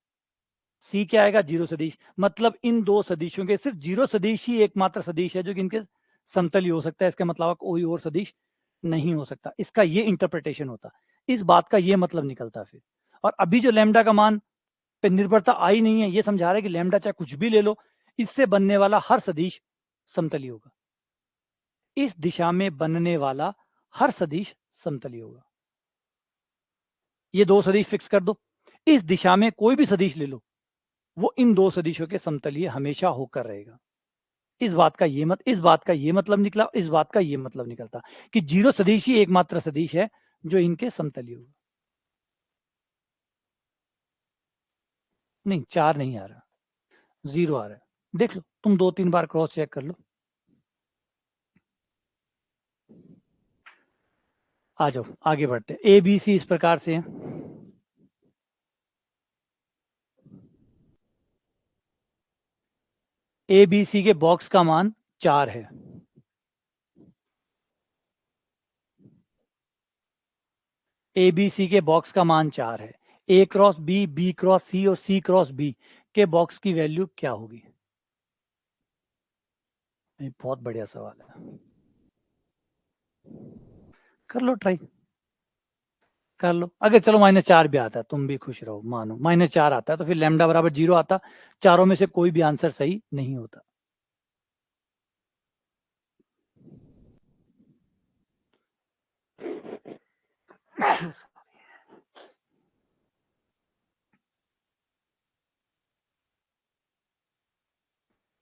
सी क्या आएगा, 0 सदिश। मतलब इन दो सदिशों के सिर्फ 0 सदिश ही एकमात्र सदिश है जो कि इनके समतली हो सकता है, इसके मतलब कोई और सदिश नहीं हो सकता। इसका ये इंटरप्रिटेशन होता, इस बात का ये मतलब निकलता फिर। और अभी जो लैम्डा का मान पे निर्भरता आई नहीं है, ये समझा रहा है कि लैम्डा चाहे कुछ भी ले लो, इससे बनने वाला हर सदिश समतली होगा, इस दिशा में बनने वाला हर सदिश समतली होगा। ये दो सदिश फिक्स कर दो, इस दिशा में कोई भी सदिश ले लो, वो इन दो सदिशों के समतलीय हमेशा होकर रहेगा। इस बात का ये मतलब निकला, इस बात का ये मतलब निकलता कि 0 सदिश ही एकमात्र सदिश है जो इनके समतलीय होगा। नहीं 4 नहीं आ रहा, 0 आ रहा है, देख लो तुम 2-3 बार क्रॉस चेक कर लो। आ जाओ आगे बढ़ते, ए बी सी इस प्रकार से है, ए बी सी के बॉक्स का मान 4 है, ए बी सी के बॉक्स का मान 4 है, A cross B, B cross सी और सी क्रॉस बी के बॉक्स की वैल्यू क्या होगी? बहुत बढ़िया सवाल है, कर लो ट्राई, कर लो। अगर चलो -4 भी आता है, तुम भी खुश रहो, मानो -4 आता है तो फिर लैम्डा बराबर 0 आता, चारों में से कोई भी आंसर सही नहीं होता।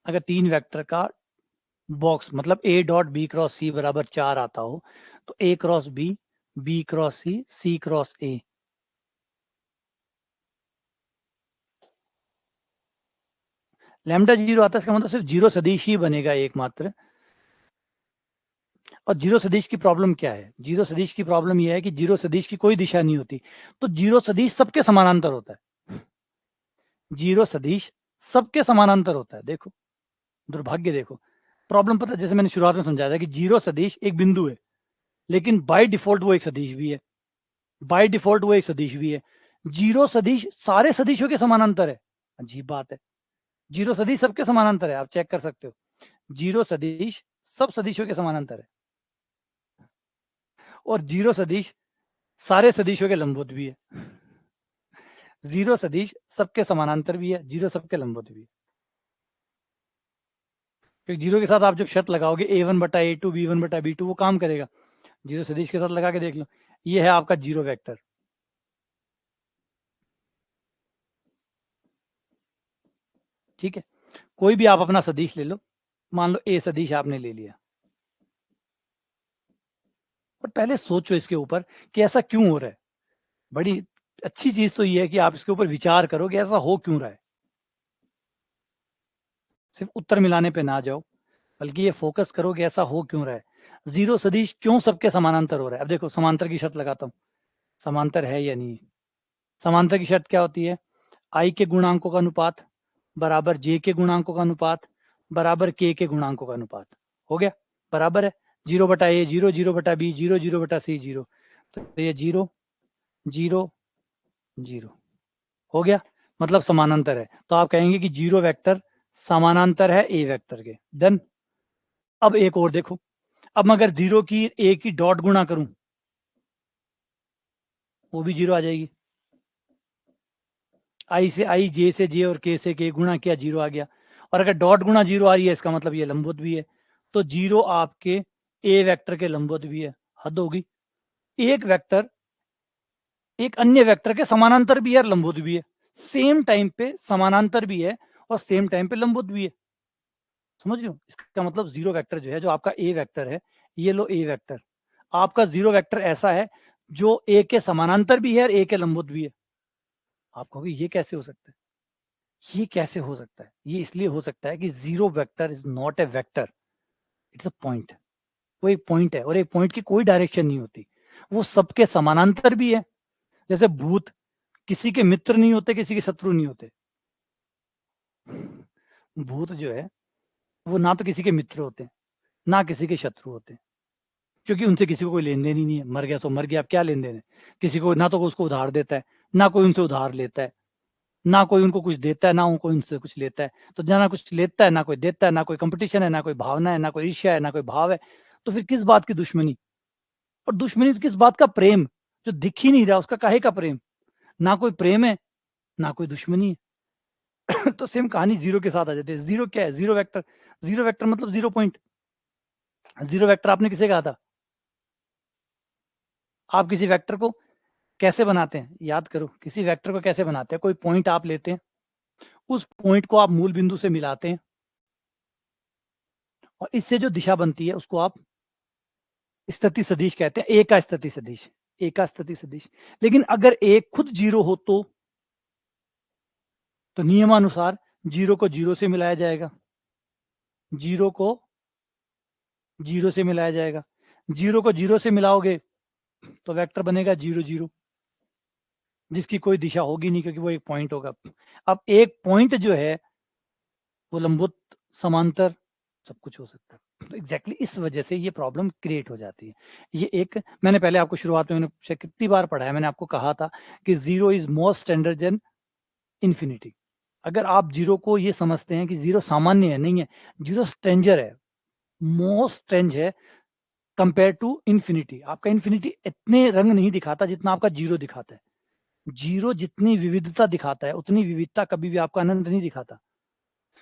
अगर 3 वेक्टर का बॉक्स मतलब A dot B cross C बराबर 4 आता हो, तो A cross B, B cross C, C cross A, lambda 0 आता है, इसका मतलब सिर्फ 0 सदिश ही बनेगा एकमात्र। और 0 सदिश की प्रॉब्लम क्या है? 0 सदिश की प्रॉब्लम यह है कि 0 सदिश की कोई दिशा नहीं होती, तो 0 सदिश सबके समानांतर होता है, 0 सदिश सबके समानांतर होता है। देखो दुर्भाग्य, देखो प्रॉब्लम पता है, जैसे मैंने शुरुआत में समझाया था कि 0 सदिश एक बिंदु है, लेकिन बाय डिफॉल्ट वो एक सदिश भी है, बाय डिफॉल्ट वो एक सदिश भी है। 0 सदिश सारे सदिशों के समानांतर है, अजीब बात है, 0 सदिश सबके समानांतर है, आप चेक कर सकते हो, 0 सदिश सब सदिशों के समानांतर है, और 0 सदिश सारे सदिशों के लंबवत भी है, 0 सदिश सबके समानांतर भी है, 0 सबके लंबवत भी है। क्योंकि 0 के साथ आप जब शर्त लगाओगे a1/a2 b1/b2 वो काम करेगा, 0 सदिश के साथ लगा के देख लो, ये है आपका 0 वेक्टर, ठीक है। कोई भी आप अपना सदिश ले लो, मान लो ए सदिश आपने ले लिया, पर पहले सोचो इसके ऊपर कि ऐसा क्यों हो रहा है। बड़ी अच्छी चीज तो ये है कि आप इसके ऊपर विचार करो कि ऐसा हो क्यों रहा है, सिर्फ उत्तर मिलाने पे ना जाओ, बल्कि ये फोकस करो कि ऐसा हो क्यों रहा है, 0 सदिश क्यों सबके समानांतर हो रहा है। अब देखो समांतर की शर्त लगाता हूँ, समांतर है या नहीं है। समांतर की शर्त क्या होती है, आई के गुणांकों का अनुपात बराबर जे के गुणांकों का अनुपात बराबर के गुणांकों का अनुपात, हो गया, बराबर है 0/a 0, 0/b 0, 0/c 0, तो ये 0 0 0 हो गया, मतलब समानांतर है, तो आप कहेंगे कि 0 वेक्टर समानांतर है ए वेक्टर के। देन अब एक और देखो, अब मैं अगर 0 की a की डॉट गुणा करूं वो भी 0 आ जाएगी। i से i, j से j और k से k गुणा किया 0 आ गया। और अगर डॉट गुणा 0 आ रही है इसका मतलब ये लंबवत भी है। तो 0 आपके a वेक्टर के लंबवत भी है। हद होगी। एक वेक्टर एक अन्य वेक्टर के समानांतर भी है और लंबवत भी है। सेम टाइम पे समानांतर भी है और सेम टाइम पे लंबवत भी है। समझ रहे हो? इसका मतलब 0 वेक्टर जो है, जो आपका a वेक्टर है, ये लो a वेक्टर, आपका 0 वेक्टर ऐसा है जो a के समानांतर भी है और a के लंबवत भी है। आप कहोगे ये कैसे हो सकता है? ये कैसे हो सकता है? ये इसलिए हो सकता है कि 0 vector is not a vector, it's a point. वो एक पॉइंट है और एक पॉइंट की कोई डायरेक्शन नहीं होती। वो सबके समानांतर भी है। जैसे भूत किसी के मित्र नहीं होते, किसी के शत्रु नहीं होते। भूत जो है वो ना तो किसी के मित्र होते हैं, ना किसी के शत्रु होते हैं, क्योंकि उनसे किसी को कोई लेन देन ही नहीं है। मर गया सो मर गया, अब क्या लेन देन है किसी को? ना तो उसको उधार देता है, ना कोई उनसे उधार लेता है, ना कोई उनको कुछ देता है, ना कोई उनसे कुछ लेता है। तो ना कुछ लेता है, ना कोई देता है, ना कोई कंपटीशन है, ना कोई भावना है, ना कोई ईर्ष्या है, ना कोई भाव है। तो फिर किस बात की दुश्मनी? और दुश्मनी तो किस बात का? प्रेम जो दिख ही नहीं रहा उसका काहे का प्रेम? ना कोई प्रेम है, ना कोई दुश्मनी है। तो सेम कहानी 0 के साथ आ जाती है। 0 क्या है? 0 वेक्टर। 0 वेक्टर मतलब 0 पॉइंट। 0 वेक्टर आपने किसे कहा था? आप किसी वेक्टर को कैसे बनाते हैं? याद करो, किसी वेक्टर को कैसे बनाते हैं? कोई पॉइंट आप लेते हैं, उस पॉइंट को आप मूल बिंदु से मिलाते हैं और इससे जो दिशा बनती है उसको आप स्थिति सदिश कहते हैं। ए का स्थिति सदिश, ए का स्थिति सदिश। लेकिन अगर ए खुद 0 हो तो नियमानुसार 0 को 0 से मिलाया जाएगा, 0 को 0 से मिलाया जाएगा। 0 को 0 से मिलाओगे तो वेक्टर बनेगा 0 0, जिसकी कोई दिशा होगी नहीं क्योंकि वो एक पॉइंट होगा। अब एक पॉइंट जो है वो लंबवत, समांतर, सब कुछ हो सकता है। तो एग्जैक्टली इस वजह से ये प्रॉब्लम क्रिएट हो जाती है। ये एक, मैंने पहले आपको शुरुआत में मैंने कितनी बार पढ़ा है, मैंने आपको कहा था कि 0 is more standard than infinity. अगर आप 0 को ये समझते हैं कि 0 सामान्य है, नहीं है, 0 स्ट्रेंजर है, मोस्ट स्ट्रेंज है कंपेयर टू इंफिनिटी। आपका इंफिनिटी इतने रंग नहीं दिखाता जितना आपका 0 दिखाता है। 0 जितनी विविधता दिखाता है उतनी विविधता कभी भी आपका आनंद नहीं दिखाता।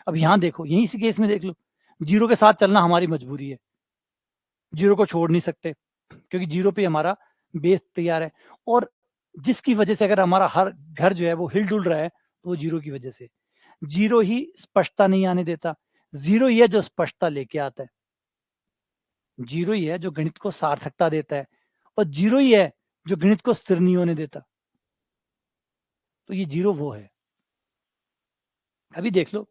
अब यहां देखो, यही इसी केस में देख लो, 0 के साथ चलना हमारी मजबूरी है, 0 को छोड़ नहीं सकते क्योंकि 0 पे हमारा बेस तैयार है। और जिसकी वजह से अगर हमारा हर घर जो है वो हिल डुल रहा है तो वो 0 की वजह से। 0 ही स्पष्टता नहीं आने देता, 0 ही है जो स्पष्टता लेके आता है, 0 ही है जो गणित को सार्थकता देता है, और 0 ही है जो गणित को स्थिर नहीं होने देता। तो ये 0 वो है। अभी देख लो,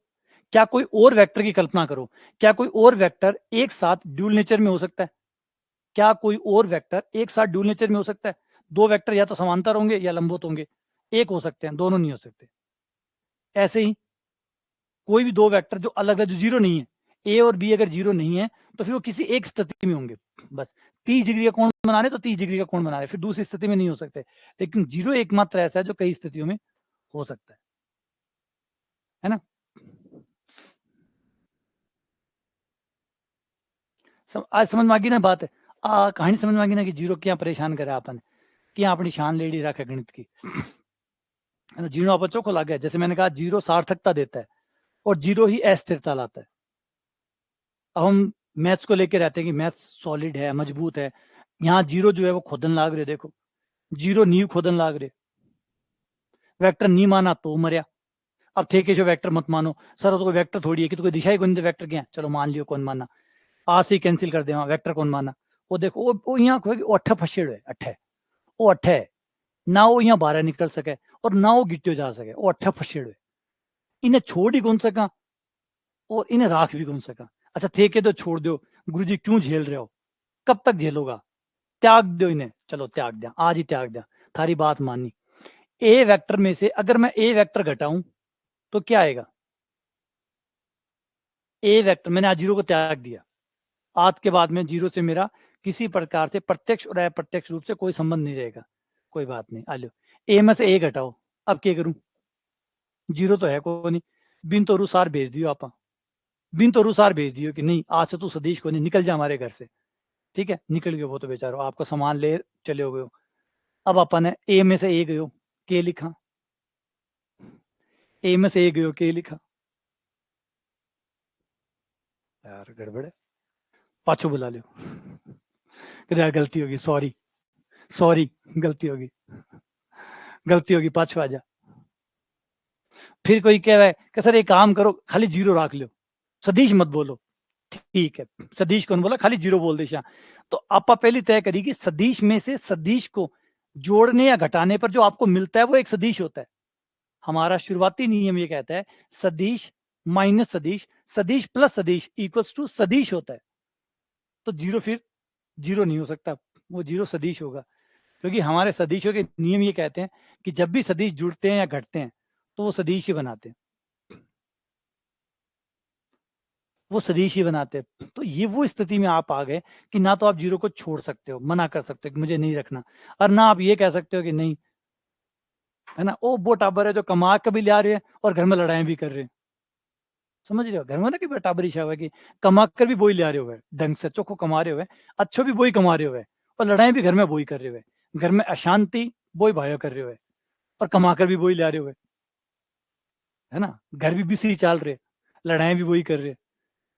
क्या कोई और वेक्टर की कल्पना करो, क्या कोई और वेक्टर एक साथ ड्यूल नेचर में हो सकता है? क्या कोई और वेक्टर एक साथ ड्यूल नेचर में हो सकता है? दो वेक्टर या तो समांतर होंगे या लंबवत होंगे, एक हो सकते हैं, दोनों नहीं हो सकते। ऐसे ही कोई भी दो वेक्टर जो अलग है, जो 0 नहीं है, ए और बी अगर 0 नहीं है तो फिर वो किसी एक स्थिति में होंगे। बस 30 डिग्री का कोण बना रहे तो 30 डिग्री का कोण बना रहे, फिर दूसरी स्थिति में नहीं हो सकते। लेकिन 0 एकमात्र ऐसा है जो कई स्थितियों में हो सकता है ना? आज समझ में आ गई ना बात है? कहानी समझ में आ गई ना कि 0 क्या परेशान करे आपने, क्या अपनी शान लेडी रखे गणित की, है ना? 0 आप चोखो लग गया। जैसे मैंने कहा 0 सार्थकता देता है और 0 ही अस्थिरता लाता है। अब हम मैथ्स को लेके रहते हैं कि मैथ्स सॉलिड है, मजबूत है। यहाँ 0 जो है वो खोदन लाग रहे, देखो 0 नींव खोदन लाग रहे। वेक्टर नहीं माना तो मरिया। अब थे के जो वेक्टर मत मानो, सर तो कोई वेक्टर थोड़ी है कि तो कोई दिशा ही कौन, वेक्टर क्या है, चलो मान लियो कौन माना, आज से ही कैंसिल कर दे, वेक्टर कौन माना। वो देखो वो यहाँ अट्ठे फसेड़ है, अट्ठे वो अट्ठे है ना, वो यहाँ बाहर निकल सके और ना वो गिट्टियो जा सके, वो अट्ठे फसेड़ है। इन्हें छोड़ ही कौन सका और इन्हें राख भी कौन सका। अच्छा थे के तो छोड़ दो, गुरु जी क्यों झेल रहे हो, कब तक झेलोगा, त्याग दो इन्हें, चलो त्याग दिया, आज ही त्याग दिया, थारी बात मानी। ए वेक्टर में से अगर मैं ए वेक्टर घटाऊं तो क्या आएगा? ए वेक्टर, मैंने आज 0 को त्याग दिया, आज के बाद में 0 से मेरा किसी प्रकार से प्रत्यक्ष और अप्रत्यक्ष रूप से कोई संबंध नहीं रहेगा। कोई बात नहीं, आ लो ए में से ए घटाओ, अब क्या करूं? 0 तो है को नहीं, बिन तो रुसार भेज दियो आप, बिन तो रुसार भेज दियो कि नहीं आज से तू सतीश को नहीं, निकल जा हमारे घर से। ठीक है, निकल गए वो तो बेचारो, आपको सामान ले चले हो गए हो। अब अपन ने ए में से ए गए हो, के लिखा, ए में से ए गए हो, के लिखा, यार गड़बड़ है, पाछो बुला लो, कहते यार गलती होगी, सॉरी सॉरी, गलती होगी, गलती होगी, पाछो आ जा। फिर कोई कह रहा है कि सर एक काम करो, खाली जीरो रख लो, सदीश मत बोलो। ठीक है, सदीश कौन बोला, खाली जीरो बोल दे शाह। तो आप पहले तय करिए कि सदीश में से सदीश को जोड़ने या घटाने पर जो आपको मिलता है वो एक सदीश होता है। हमारा शुरुआती नियम ये कहता है सदीश माइनस सदीश, सदीश प्लस सदीश इक्वल्स टू सदीश होता है। तो जीरो फिर जीरो नहीं हो सकता, वो जीरो सदीश होगा, क्योंकि हमारे सदीशों के नियम ये कहते हैं कि जब भी सदीश जुड़ते हैं या घटते हैं तो वो सदीश ही बनाते हैं, वो सदीश ही बनाते हैं। तो ये वो स्थिति में आप आ गए कि ना तो आप जीरो को छोड़ सकते हो, मना कर सकते हो कि मुझे नहीं रखना, और ना आप ये कह सकते हो कि नहीं, है ना, वो टाबर है जो कमा के भी ला रहे हैं और घर में लड़ाई भी कर रहे हैं। समझ रहे हो, घर में ना कि टाबरी छा हुआ है कि कमा कर भी वही ला रहे हुए, ढंग से चोखो कमा रहे हुए, अच्छो भी वही कमा रहे हुए, और लड़ाई भी घर में वही कर रहे हुए, घर में अशांति वही भाइयों कर रहे हुए, और कमा कर भी वही ला रहे हुए, है ना, घर भी बिसी चाल रहे, लड़ाई भी वही कर रहे,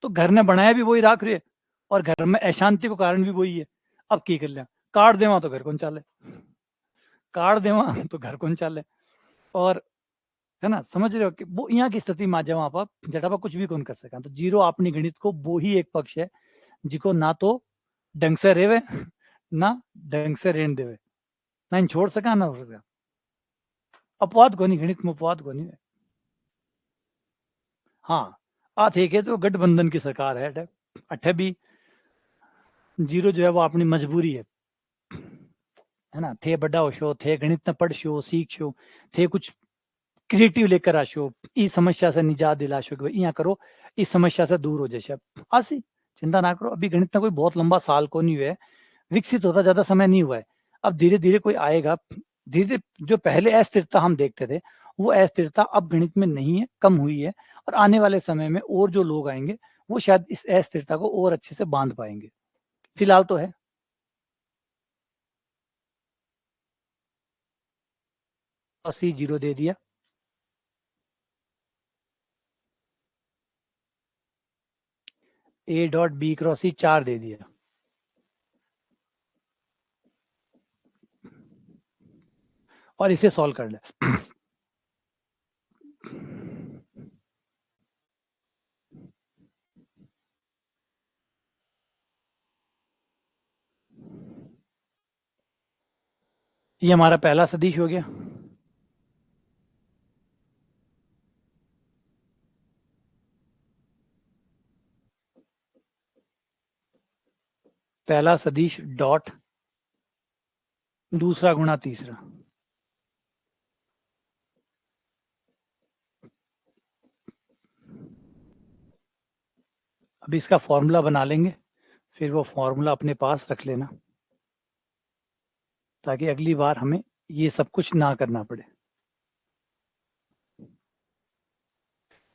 तो घर ने बनाया भी वही राख रहे, और घर में अशांति को कारण भी वही है। अब की कर लिया, काट देवा तो घर कौन चाले, काट देवा तो घर कौन चाले, और है ना, समझ रहे हो कि वो यहाँ की स्थिति में आ जाओ आप जटा पर कुछ भी कौन कर सका। तो जीरो अपनी गणित को वो ही एक पक्ष है जिको ना तो ढंग से रेवे ना ढंग से रेण देवे, ना इन छोड़ सका ना हो सका, अपवाद को नहीं, गणित में अपवाद को नहीं। हाँ, आ थे के तो गठबंधन की सरकार है अठे भी जीरो जो है वो अपनी मजबूरी है ना, थे बड़ा हो शो, थे गणित में पढ़ शो, सीख शो, थे कुछ क्रिएटिव लेकर आशो, इस समस्या से निजात दिलाशो कि भाई यहाँ करो, इस समस्या से दूर हो जैसे। आसी चिंता ना करो, अभी गणित में कोई बहुत लंबा साल को नहीं हुआ है, विकसित होता ज्यादा समय नहीं हुआ है, अब धीरे धीरे कोई आएगा, धीरे धीरे जो पहले अस्थिरता हम देखते थे वो अस्थिरता अब गणित में नहीं है, कम हुई है, और आने वाले समय में और जो लोग आएंगे वो शायद इस अस्थिरता को और अच्छे से बांध पाएंगे, फिलहाल तो है। सी जीरो दे दिया, ए डॉट बी क्रॉस सी 4 दे दिया, और इसे सॉल्व कर ले। ये हमारा पहला सदिश हो गया, पहला सदिश डॉट दूसरा गुणा तीसरा, अब इसका फॉर्मूला बना लेंगे, फिर वो फॉर्मूला अपने पास रख लेना ताकि अगली बार हमें ये सब कुछ ना करना पड़े।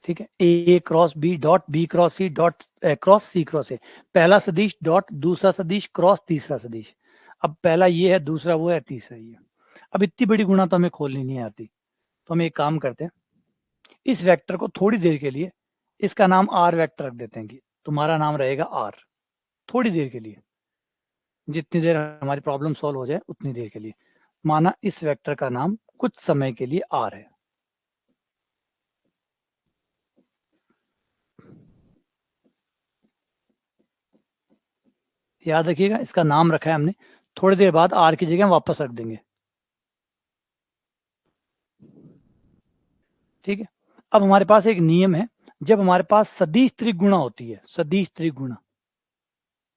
ठीक है, A cross B dot B cross C dot cross C cross A, पहला सदिश डॉट दूसरा सदिश क्रॉस तीसरा सदिश। अब पहला ये है, दूसरा वो है, तीसरा ये। अब इतनी बड़ी गुणा तो हमें खोलनी नहीं आती, तो हम एक काम करते हैं, इस वेक्टर को थोड़ी देर के लिए इसका नाम आर वेक्टर रख देते हैं कि तुम्हारा नाम रहेगा आर, थोड़ी देर के लिए, जितनी देर हमारी प्रॉब्लम सॉल्व हो जाए उतनी देर के लिए, माना इस वेक्टर का नाम कुछ समय के लिए आर है। याद रखिएगा इसका नाम रखा है हमने, थोड़ी देर बाद आर की जगह वापस रख देंगे। ठीक है, अब हमारे पास एक नियम है, जब हमारे पास सदिश त्रिगुणा होती है, सदिश त्रिगुणा,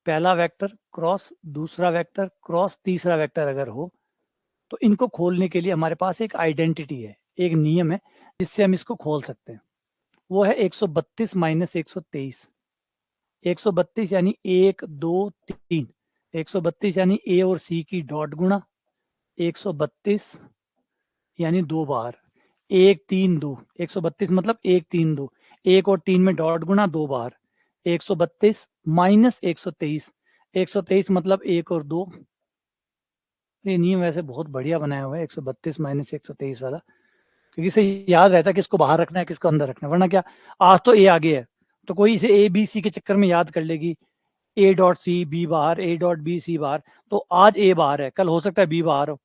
पहला वेक्टर क्रॉस दूसरा वेक्टर क्रॉस तीसरा वेक्टर अगर हो, तो इनको खोलने के लिए हमारे पास एक आइडेंटिटी है, एक नियम है जिससे हम इसको खोल सकते हैं, वो है 132 माइनस 123। 132 यानी 1 2 3, 132 यानी ए और सी की डॉट गुणा, 132 यानी 2 बार 1 3 2, 132 मतलब 1 3 2, 1 और 3 में डॉट गुणा 2 बार, 132 माइनस 123, 123 मतलब 1 और 2। ये नियम वैसे बहुत बढ़िया बनाया हुआ है 132 माइनस 123 वाला, क्योंकि इसे याद रहता है किसको बाहर रखना है किसको अंदर रखना है, वरना क्या आज तो ए आगे है तो कोई इसे ए बी सी के चक्कर में याद कर लेगी, ए डॉट सी बी बाहर, ए डॉट बी सी बाहर, तो आज ए बाहर है, कल हो सकता है बी बाहर हो,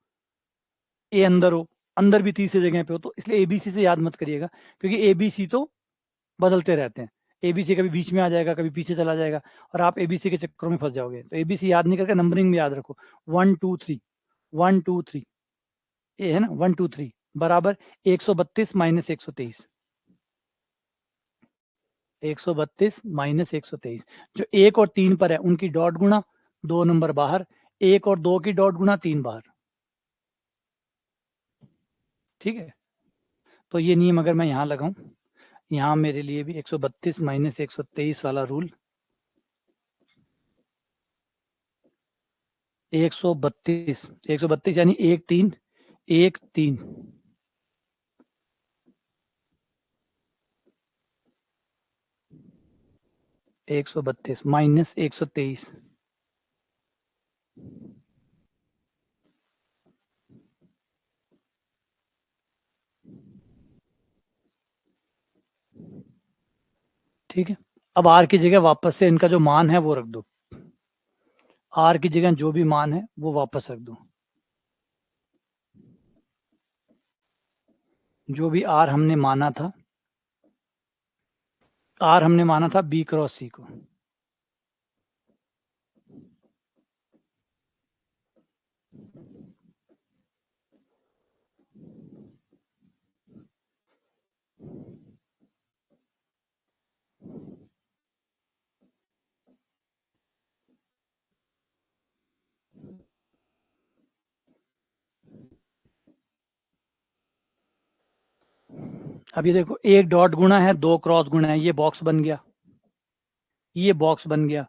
ए अंदर हो, अंदर भी तीसरी जगह पे हो, तो इसलिए एबीसी से याद मत करिएगा, क्योंकि एबीसी तो बदलते रहते हैं, एबीसी कभी बीच में आ जाएगा कभी पीछे चला जाएगा और आप एबीसी के चक्करों में फंस जाओगे। तो एबीसी याद नहीं करके नंबरिंग में याद रखो, 1 2 3, 1 2 3, ये है ना 1 2 3 बराबर 132 माइनस 123, 132 माइनस 123, जो 1 और 3 पर है उनकी डॉट गुणा, 2 नंबर बाहर, 1 और 2 की डॉट गुणा, 3 बाहर। ठीक है, तो ये नियम अगर मैं यहाँ लगाऊं, यहाँ मेरे लिए भी 132 माइनस 123 वाला रूल, 132 यानी 1 3 1 3, 132 माइनस 123, ठीक है। अब आर की जगह वापस से इनका जो मान है वो रख दो, आर की जगह जो भी मान है वो वापस रख दो, जो भी आर हमने माना था, आर हमने माना था बी क्रॉस सी को, अब ये देखो एक डॉट गुणा है, 2 क्रॉस गुणा है, ये बॉक्स बन गया, ये बॉक्स बन गया,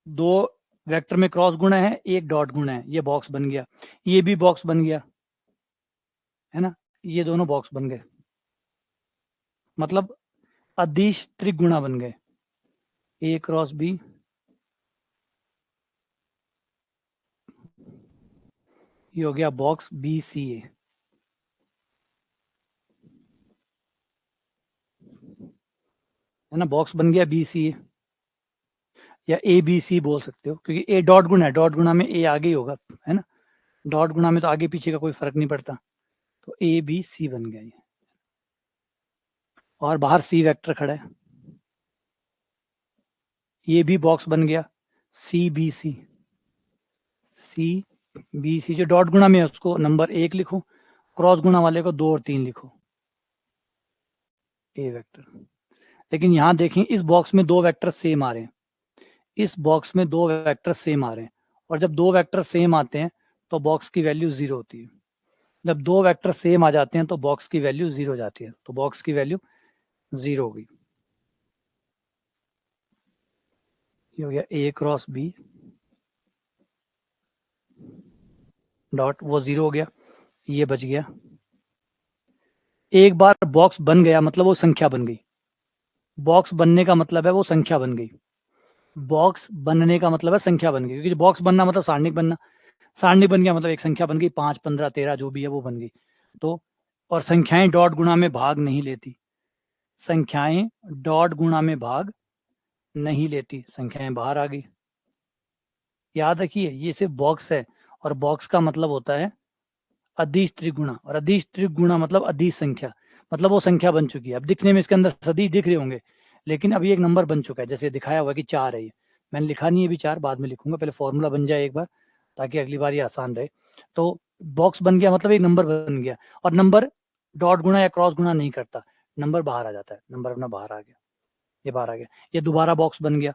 2 वेक्टर में क्रॉस गुणा है, 1 डॉट गुणा है, ये बॉक्स बन गया, ये भी बॉक्स बन गया, है ना, ये दोनों बॉक्स बन गए, मतलब अदिश त्रिगुणा बन गए, ए क्रॉस बी, ये हो गया बॉक्स बी सी ए, है ना, बॉक्स बन गया बी सी ए, या ए बी सी बोल सकते हो, क्योंकि ए डॉट गुणा है, डॉट गुणा में ए आगे ही होगा, है ना, डॉट गुणा में तो आगे पीछे का कोई फर्क नहीं पड़ता, तो ए बी सी बन गया ये, और बाहर सी वेक्टर खड़ा है, ये भी बॉक्स बन गया, C B C, C B C, जो डॉट गुणा में है उसको नंबर 1 लिखो, क्रॉस गुणा वाले को 2 और 3 लिखो, ए वेक्टर। लेकिन यहां देखें इस बॉक्स में 2 वेक्टर सेम आ रहे हैं, इस बॉक्स में 2 वेक्टर सेम आ रहे हैं, और जब 2 वेक्टर सेम आते हैं तो बॉक्स की वैल्यू 0 होती है, जब 2 वेक्टर सेम आ जाते हैं तो बॉक्स की वैल्यू 0 हो जाती है, तो बॉक्स की वैल्यू 0 हो गई, ये हो गया ए क्रॉस बी डॉट, वो 0 हो गया, ये बच गया, एक बार बॉक्स बन गया मतलब वो संख्या बन गई, बॉक्स बनने का मतलब है वो संख्या बन गई, बॉक्स बनने का मतलब है संख्या बन गई, क्योंकि बॉक्स बनना मतलब सारणिक बनना, सारणी बन गया मतलब एक संख्या बन गई, 5 15 13 जो भी है वो बन गई, तो और संख्याएं डॉट गुणा में भाग नहीं लेती, संख्याएं डॉट गुणा में भाग नहीं लेती, संख्याएं बाहर आ गई, याद रखिए ये सिर्फ बॉक्स है, और बॉक्स का मतलब होता है अदिश त्रिगुणा, और अदिश त्रिगुणा मतलब अदिश संख्या, मतलब वो संख्या बन चुकी है, अब दिखने में इसके अंदर सदिश दिख रहे होंगे, लेकिन अभी एक नंबर बन चुका है, जैसे दिखाया हुआ कि 4 है, ये मैंने लिखा नहीं है अभी 4, बाद में लिखूंगा, पहले फॉर्मूला बन जाए एक बार ताकि अगली बार ये आसान रहे। तो बॉक्स बन गया मतलब एक नंबर बन गया, और नंबर डॉट गुणा या क्रॉस गुणा नहीं करता, नंबर बाहर आ जाता है, नंबर अपना बाहर आ गया, ये बाहर आ गया, ये दोबारा बॉक्स बन गया,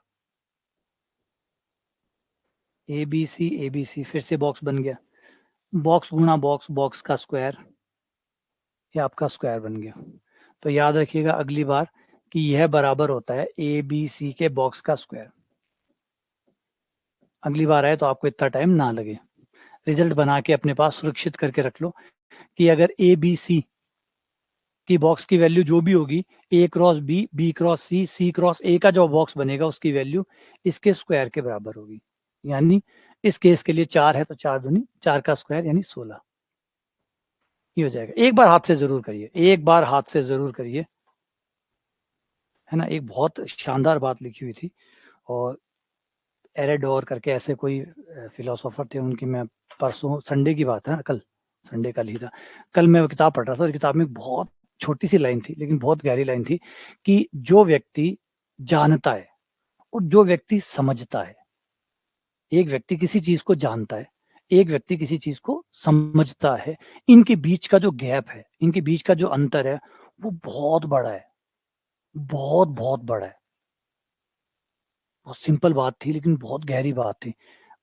ए बी सी फिर से बॉक्स बन गया, बॉक्स गुणा बॉक्स, बॉक्स का स्क्वायर, ये आपका स्क्वायर बन गया, तो याद रखिएगा अगली बार कि यह बराबर होता है ए बी सी के बॉक्स का स्क्वायर, अगली बार आए तो आपको इतना टाइम ना लगे, रिजल्ट बना के अपने पास सुरक्षित करके रख लो कि अगर ए बी सी कि बॉक्स की वैल्यू जो भी होगी A cross B, B cross C, C cross A का जो बॉक्स बनेगा उसकी वैल्यू इसके स्क्वायर के बराबर होगी। यानी इस केस के लिए 4 है तो 4 दूनी 4 का स्क्वायर यानी 16। ये हो जाएगा। एक बार हाथ से जरूर करिए, एक बार हाथ से जरूर करिए, है ना। एक बहुत शानदार बात लिखी हुई थी, और एरेडोर करके ऐसे कोई फिलोसोफर थे, उनकी मैं परसों संडे की बात है ना, कल संडे कल ही था, कल मैं वो किताब पढ़ रहा था और किताब में बहुत छोटी सी लाइन थी लेकिन बहुत गहरी लाइन थी कि जो व्यक्ति जानता है और जो व्यक्ति समझता है, एक व्यक्ति किसी चीज को जानता है, एक व्यक्ति किसी चीज को समझता है, इनके बीच का जो गैप है, इनके बीच का जो अंतर है वो बहुत बड़ा है, बहुत बहुत बड़ा है। बहुत सिंपल बात थी लेकिन बहुत गहरी बात थी।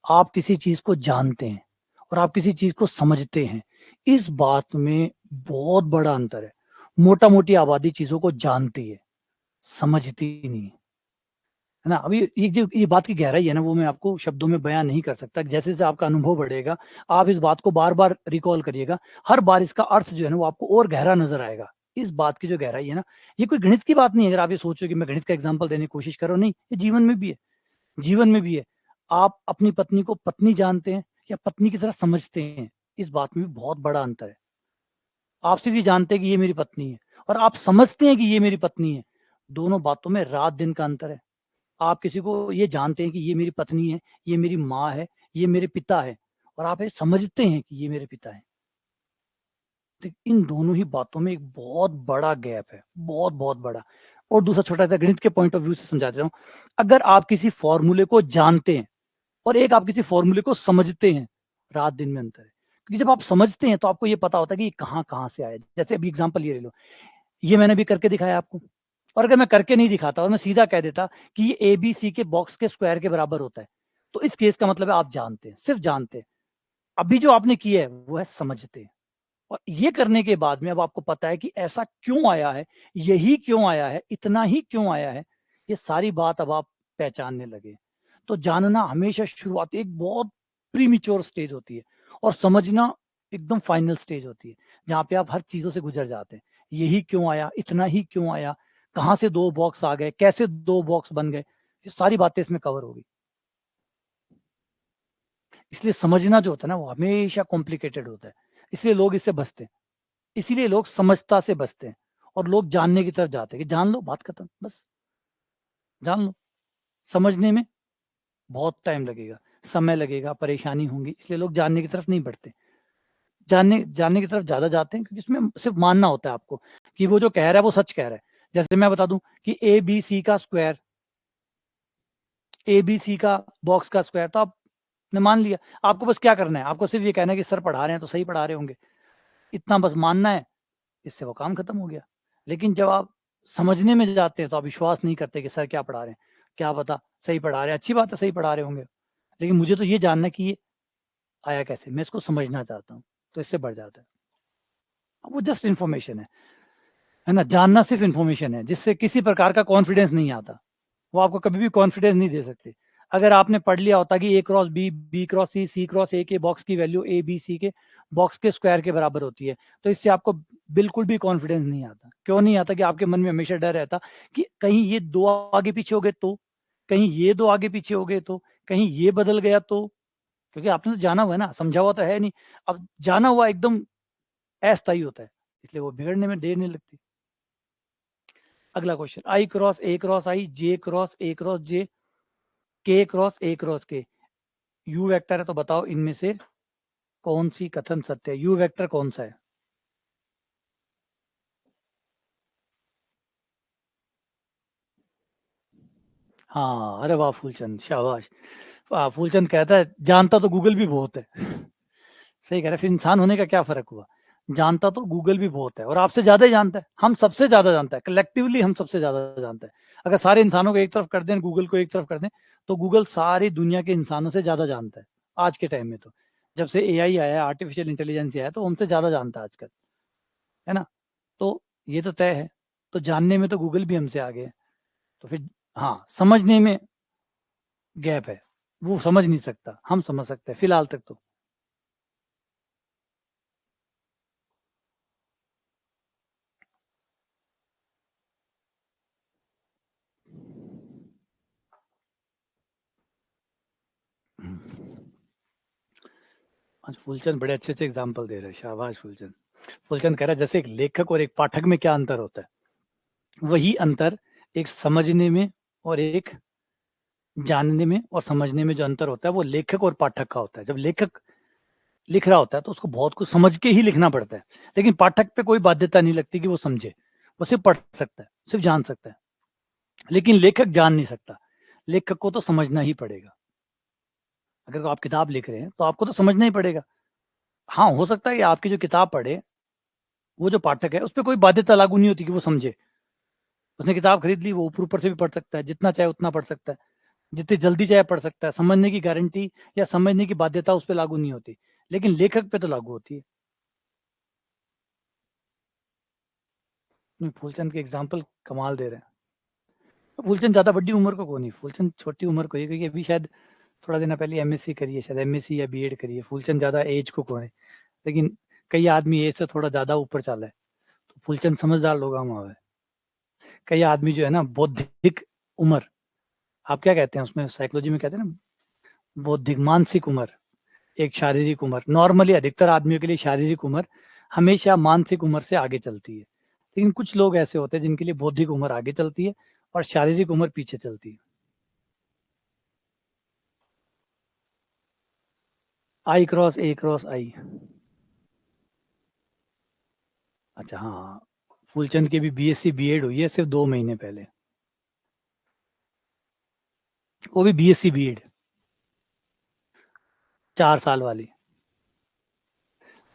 आप किसी चीज को जानते हैं और आप किसी चीज को समझते हैं, इस बात में बहुत बड़ा अंतर है। मोटा मोटी आबादी चीजों को जानती है, समझती नहीं है ना। अभी ये जो ये बात की गहराई है ना, वो मैं आपको शब्दों में बयान नहीं कर सकता। जैसे जैसे आपका अनुभव बढ़ेगा, आप इस बात को बार बार रिकॉल करिएगा, हर बार इसका अर्थ जो है ना वो आपको और गहरा नजर आएगा। इस बात की जो गहराई है ना, ये कोई गणित की बात नहीं है। अगर आप ये सोचो कि मैं गणित का एग्जाम्पल देने की कोशिश करो, नहीं, ये जीवन में भी है, जीवन में भी है। आप अपनी पत्नी को पत्नी जानते हैं या पत्नी की तरह समझते हैं, इस बात में भी बहुत बड़ा अंतर है। आप सिर्फ ये जानते हैं कि ये मेरी पत्नी है और आप समझते हैं कि ये मेरी पत्नी है, दोनों बातों में रात दिन का अंतर है। आप किसी को ये जानते हैं कि ये मेरी पत्नी है, ये मेरी माँ है, ये मेरे पिता है, और आप ये समझते हैं कि ये मेरे पिता है। तो इन दोनों ही बातों में एक बहुत बड़ा गैप है, बहुत बहुत बड़ा। और दूसरा छोटा सा गणित के पॉइंट ऑफ व्यू से समझा देता हूँ। अगर आप किसी फॉर्मूले को जानते हैं और एक आप किसी फॉर्मूले को समझते हैं, रात दिन में अंतर है। क्योंकि जब आप समझते हैं तो आपको ये पता होता है कि ये कहाँ कहाँ से आया। जैसे अभी एग्जांपल ये ले लो, ये मैंने भी करके दिखाया आपको, और अगर मैं करके नहीं दिखाता और मैं सीधा कह देता कि ये ए बी सी के बॉक्स के स्क्वायर के बराबर होता है, तो इस केस का मतलब है आप जानते हैं, सिर्फ जानते हैं। अभी जो आपने किया है वो है समझते हैं। और ये करने के बाद में अब आपको पता है कि ऐसा क्यों आया है, यही क्यों आया है, इतना ही क्यों आया है, ये सारी बात अब आप पहचानने लगे। तो जानना हमेशा शुरुआत एक बहुत प्रीमिच्योर स्टेज होती है, और समझना एकदम फाइनल स्टेज होती है, जहां पे आप हर चीजों से गुजर जाते हैं। यही क्यों आया, इतना ही क्यों आया, कहां से दो बॉक्स आ गए, कैसे दो बॉक्स बन गए, ये सारी बातें इसमें कवर होगी। इसलिए समझना जो होता है ना वो हमेशा कॉम्प्लिकेटेड होता है, इसलिए लोग इससे बचते हैं, इसीलिए लोग समझता से बचते हैं, और लोग जानने की तरफ जाते हैं कि जान लो, बात खत्म, बस जान लो। समझने में बहुत टाइम लगेगा, समय लगेगा, परेशानी होंगी, इसलिए लोग जानने की तरफ नहीं बढ़ते। जानने जानने की तरफ ज्यादा जाते हैं क्योंकि इसमें सिर्फ मानना होता है आपको कि वो जो कह रहा है वो सच कह रहा है। जैसे मैं बता दूं कि ए बी सी का स्क्वायर, ए बी सी का बॉक्स का स्क्वायर, तो आपने मान लिया। आपको बस क्या करना है, आपको सिर्फ ये कहना है कि सर पढ़ा रहे हैं तो सही पढ़ा रहे होंगे, इतना बस मानना है, इससे वो काम खत्म हो गया। लेकिन जब आप समझने में जाते हैं तो आप विश्वास नहीं करते कि सर क्या पढ़ा रहे हैं, क्या पता सही पढ़ा रहे हैं, अच्छी बात है सही पढ़ा रहे होंगे, लेकिन मुझे तो ये जानना है कि ये आया कैसे, मैं इसको समझना चाहता हूँ, तो इससे बढ़ जाता है। वो जस्ट इन्फॉर्मेशन है ना। जानना सिर्फ इन्फॉर्मेशन है जिससे किसी प्रकार का कॉन्फिडेंस नहीं आता, वो आपको कभी भी कॉन्फिडेंस नहीं दे सकते। अगर आपने पढ़ लिया होता कि A cross B, B cross C, C cross A के बॉक्स की वैल्यू ए बी सी के बॉक्स के स्क्वायर के बराबर होती है, तो इससे आपको बिल्कुल भी कॉन्फिडेंस नहीं आता। क्यों नहीं आता? कि आपके मन में हमेशा डर रहता कि कहीं ये दो आगे पीछे हो गए तो, कहीं ये दो आगे पीछे हो गए तो, कहीं ये बदल गया तो। क्योंकि आपने तो जाना हुआ है ना, समझा हुआ तो है नहीं। अब जाना हुआ एकदम अस्थायी होता है, इसलिए वो बिगड़ने में देर नहीं लगती। अगला question, I cross A cross I, J cross A cross J, K cross A cross K, U vector है, तो बताओ इनमें से कौन सी कथन सत्य है? यू वेक्टर कौन सा है? हाँ, अरे वाह फूलचंद, शाबाश। फूलचंद कहता है जानता तो गूगल भी बहुत है। सही कह रहा है, फिर इंसान होने का क्या फर्क हुआ? जानता तो गूगल भी बहुत है, और आपसे ज्यादा ही जानता है, हम सबसे ज्यादा जानता है, कलेक्टिवली हम सबसे ज्यादा जानता है। अगर सारे इंसानों को एक तरफ कर दें, गूगल को एक तरफ कर दें, तो गूगल सारी दुनिया के इंसानों से ज्यादा जानता है आज के टाइम में। तो जब से एआई आया है, आर्टिफिशियल इंटेलिजेंस आया है, तो हमसे ज्यादा जानता है आजकल, है ना। तो ये तो तय है। तो जानने में तो गूगल भी हमसे आगे है। तो फिर हाँ, समझने में गैप है, वो समझ नहीं सकता, हम समझ सकते हैं फिलहाल तक तो। आज फूलचंद बड़े अच्छे एग्जाम्पल दे रहे हैं, शाबाश फूलचंद। फूलचंद कह रहा है जैसे एक लेखक और एक पाठक में क्या अंतर होता है, वही अंतर एक समझने में और एक जानने में और समझने में जो अंतर होता है वो लेखक और पाठक का होता है। जब लेखक लिख रहा होता है तो उसको बहुत कुछ समझ के ही लिखना पड़ता है, लेकिन पाठक पे कोई बाध्यता नहीं लगती कि वो समझे, वो सिर्फ पढ़ सकता है, सिर्फ जान सकता है। लेकिन लेखक जान नहीं सकता, लेखक को तो समझना ही पड़ेगा। अगर आप किताब लिख रहे हैं तो आपको तो समझना ही पड़ेगा। हाँ, हो सकता है कि आपकी जो किताब पढ़े वो जो पाठक है उस पर कोई बाध्यता लागू नहीं होती कि वो समझे। उसने किताब खरीद ली, वो ऊपर ऊपर से भी पढ़ सकता है, जितना चाहे उतना पढ़ सकता है, जितनी जल्दी चाहे पढ़ सकता है। समझने की गारंटी या समझने की बाध्यता उस पर लागू नहीं होती, लेकिन लेखक पे तो लागू होती है। फूलचंद के एग्जाम्पल कमाल दे रहे हैं। फूलचंद ज्यादा बड़ी उम्र को कौन नहीं, फूलचंद छोटी उम्र को ही, क्योंकि अभी शायद थोड़ा दिन पहले एमएससी करी है, शायद एमएससी या बीएड करी है। फूलचंद ज्यादा एज को कौन है, लेकिन कई आदमी एज से थोड़ा ज्यादा ऊपर चला है, तो फूलचंद समझदार लोग हम है। कई आदमी जो है ना बौद्धिक उम्र, आप क्या कहते हैं उसमें, साइकोलॉजी में कहते हैं ना, बौद्धिक मानसिक उम्र, एक शारीरिक उम्र। नॉर्मली अधिकतर आदमियों के लिए शारीरिक उम्र हमेशा मानसिक उम्र से आगे चलती है, लेकिन कुछ लोग ऐसे होते हैं जिनके लिए बौद्धिक उम्र आगे चलती है और शारीरिक उम्र पीछे चलती है। आई क्रॉस ए क्रॉस आई। अच्छा हाँ, फूलचंद की भी बीएससी बीएड हुई है सिर्फ 2 महीने पहले, वो भी बीएससी बीएड, 4 साल वाली।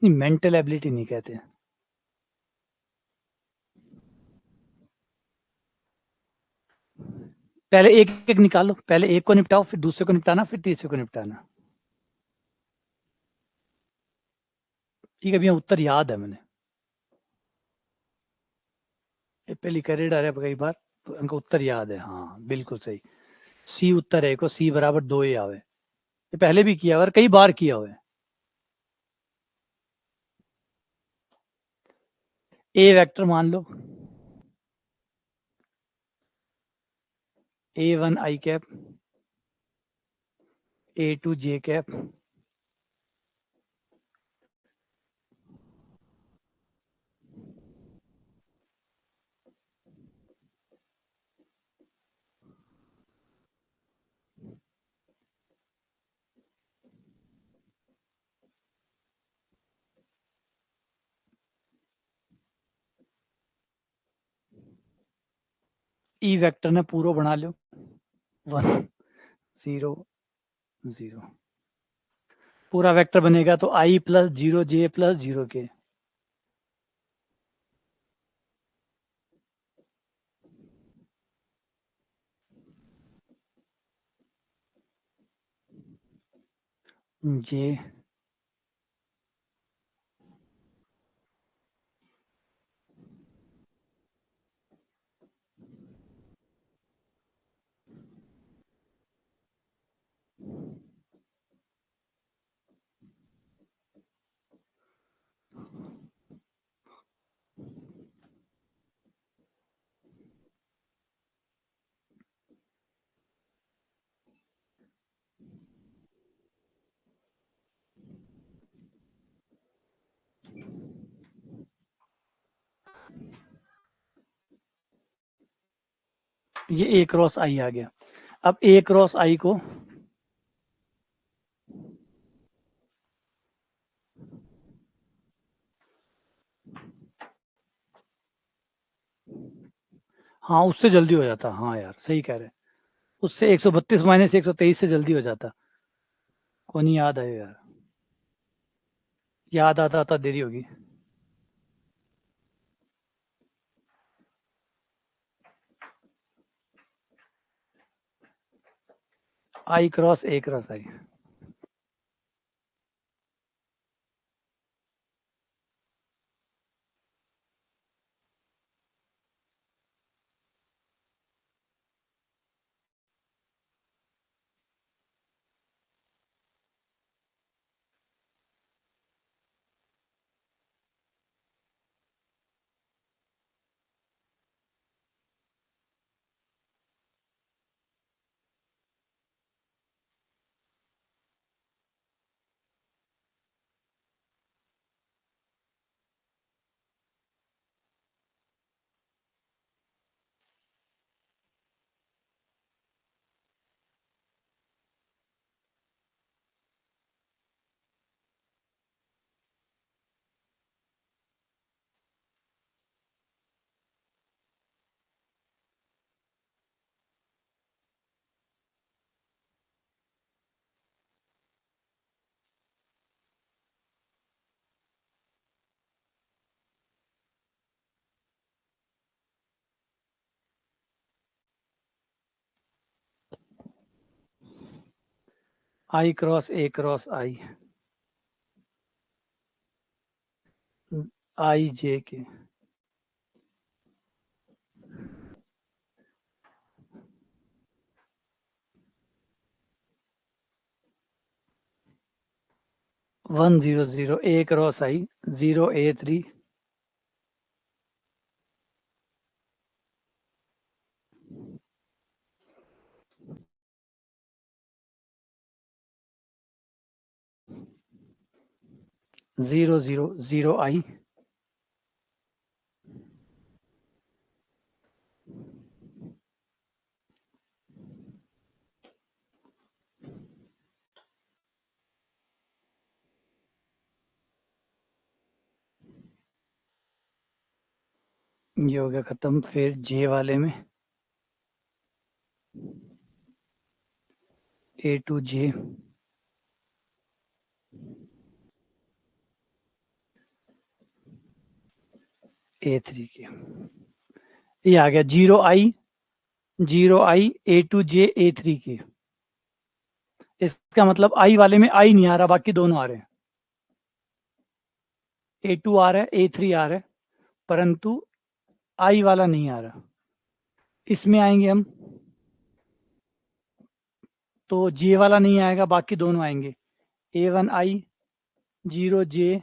नहीं, मेंटल एबिलिटी नहीं कहते। पहले एक एक निकालो, पहले एक को निपटाओ, फिर दूसरे को निपटाना, फिर तीसरे को निपटाना। ठीक है, अभी उत्तर याद है मैंने, ये पहली करेड आ रहा है कई बार, तो इनका उत्तर याद है। हाँ बिल्कुल सही, सी उत्तर है को, सी बराबर 2 ही आवे। ये पहले भी किया हुआ और कई बार किया हुआ है। ए वेक्टर मान लो, A1 आई कैप, A2 जे कैप, ई वेक्टर ने पूरा बना लो, 1 0 0, पूरा वेक्टर बनेगा तो आई प्लस 0 जे प्लस 0 के। जे, ये ए क्रॉस आई आ गया। अब ए क्रॉस आई को, हाँ उससे जल्दी हो जाता, हाँ यार सही कह रहे हैं, उससे 132 माइनस 123 से जल्दी हो जाता। कौन ही याद है यार, याद आता आता देरी होगी। I cross A cross I. I cross A cross I, I J K, one zero zero A cross I, 0 A3, zero zero zero I, ये हो गया खत्म। फिर जे वाले में A to J, A3 के, ये आ गया 0 I A to J A3 के। इसका मतलब आई वाले में आई नहीं आ रहा, बाकी दोनों आ रहे हैं। A2 आ रहा है, A3 आ रहा है, परंतु आई वाला नहीं आ रहा। इसमें आएंगे हम तो जे वाला नहीं आएगा, बाकी दोनों आएंगे, A1I 0J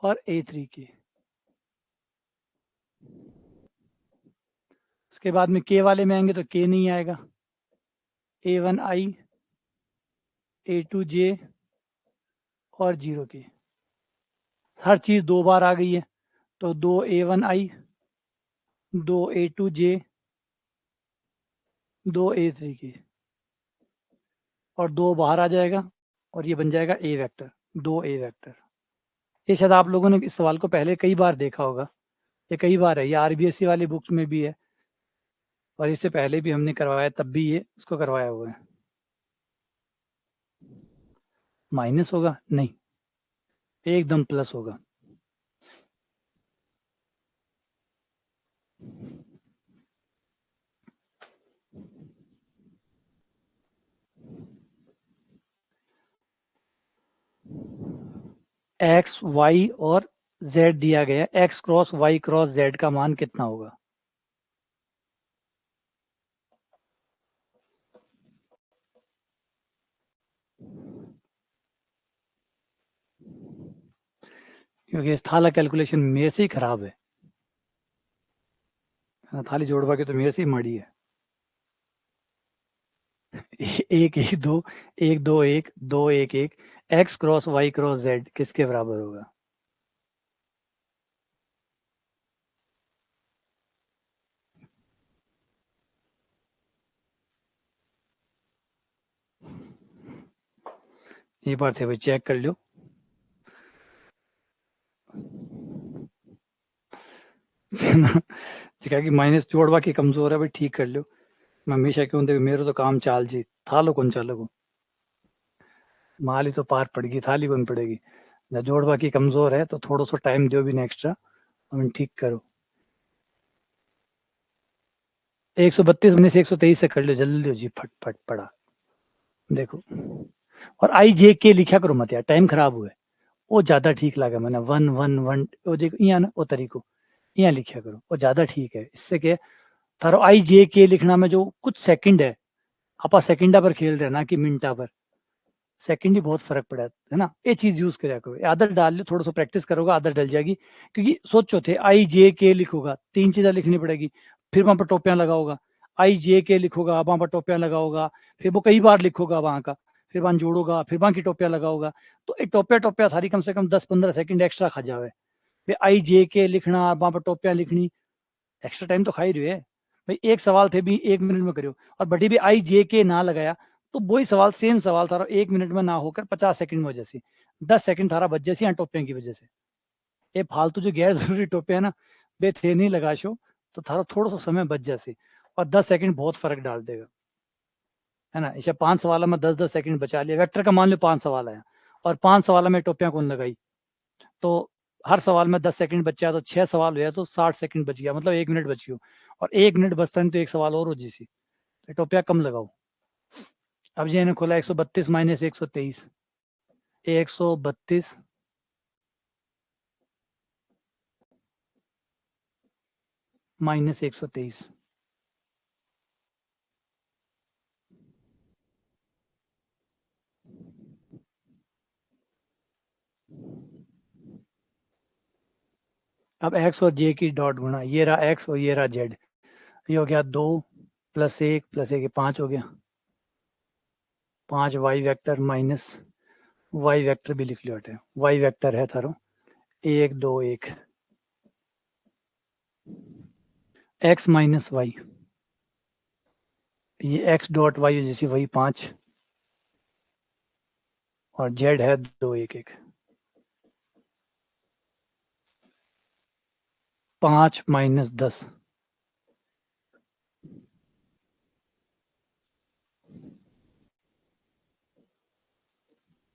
और A3 के। उसके बाद में के वाले में आएंगे तो के नहीं आएगा, A1I A2J और 0 के। हर चीज 2 बार आ गई है, तो 2 A1I 2 A2J 2 A3 के, और 2 बाहर आ जाएगा और ये बन जाएगा A वेक्टर, 2 A वेक्टर। ये शायद आप लोगों ने इस सवाल को पहले कई बार देखा होगा, ये कई बार है, ये RBSC वाली बुक्स में भी है, और इससे पहले भी हमने करवाया, तब भी ये इसको करवाया हुआ है। माइनस होगा नहीं, एकदम प्लस होगा। एक्स वाई और जेड दिया गया, x cross y cross z का मान कितना होगा? क्योंकि इस थाला कैलकुलेशन मेरे से ही खराब है, थाली जोड़वा के तो मेरे से ही मड़ी है। एक एक दो, एक दो एक, दो एक एक, x cross y cross z किसके बराबर होगा? ये बार थे भाई, चेक कर लो। कहा कि माइनस जोड़वा की कमजोर है भाई, ठीक कर लो। मैं हमेशा क्यों देखो, मेरे तो काम चाल जी, थालो कौन चालो, माली तो पार पड़ेगी, थाली कौन पड़ेगी। जब जोड़वा की कमजोर है तो थोड़ा सा टाइम दो भी एक्स्ट्रा, हम ठीक करो। 132 में से 123 से कर लो, जल्दी हो जी, फट फट पड़ा। देखो, और आई जे के लिखा करो मत यार, टाइम खराब हुआ है, वो ज्यादा ठीक लगा मैंने, 1 1 1, वो देखो यहाँ ना, वो तरीको यहाँ लिखा करो, वो ज्यादा ठीक है। इससे क्या थारो आई जे के लिखना में जो कुछ सेकंड है, आपा सेकंडा पर खेल रहे हैं ना कि मिनटा पर, सेकंड ही बहुत फर्क पड़ा है ना। ये चीज यूज करा करो, आदत डाल लो, थोड़ा सा प्रैक्टिस करोगे आदत डल जाएगी। क्योंकि सोचो थे आई जे के लिखोगा, 3 चीजें लिखनी पड़ेगी, फिर वहां पर टोपियां लगाओगा, आई जे के लिखोगा, वहां पर टोपियां लगाओगा, फिर वो कई बार लिखोगा वहां का, फिर वहां जोड़ोगा, फिर वहां की टोपियां लगाओगा, तो ये टोपिया टोपिया सारी कम से कम 10 15 सेकंड एक्स्ट्रा खा जावे। फिर आई जे के लिखना, वहां पर टोपियां लिखनी, एक्स्ट्रा टाइम तो खा ही रहे है भाई। एक सवाल थे भी 1 मिनट में करो, और बड़ी भी आई जे के ना लगाया, तो वही सवाल सेम सवाल थारा 1 मिनट में ना होकर 50 सेकंड में वजह से 10 सेकंड थारा बच जैसी टोपियां की वजह से। ये फालतू जो गैर जरूरी टोपे है ना, बे थे नहीं लगा शो, तो थारा थोड़ा सा समय बच जैसे, और 10 सेकंड बहुत फर्क डाल देगा, है ना। इसे 5 सवाल में 10 10 सेकंड बचा लिया। वेक्टर का मान लो 5 सवाल आया, और 5 सवाल में टोपियां कौन लगाई, तो हर सवाल में 10 सेकंड बचा, तो 6 सवाल हुआ तो 60 सेकंड बच गया, मतलब 1 मिनट बची हो, और 1 मिनट बचता नहीं तो एक सवाल और हो जी सी, तो टोपिया कम लगाओ। अब ये ने खोला 132 माइनस 123, 132 माइनस 123, अब x और j की डॉट गुणा, ये रहा x और ये रहा z, ये हो गया 2 + 1 + 1 5 हो गया, 5 y vector minus y vector भी लिख लियो हटे, y वेक्टर है थारो 1 2 1, x माइनस y, ये x डॉट y जैसी वही 5 और z है 2 1 1, 5 माइनस 10,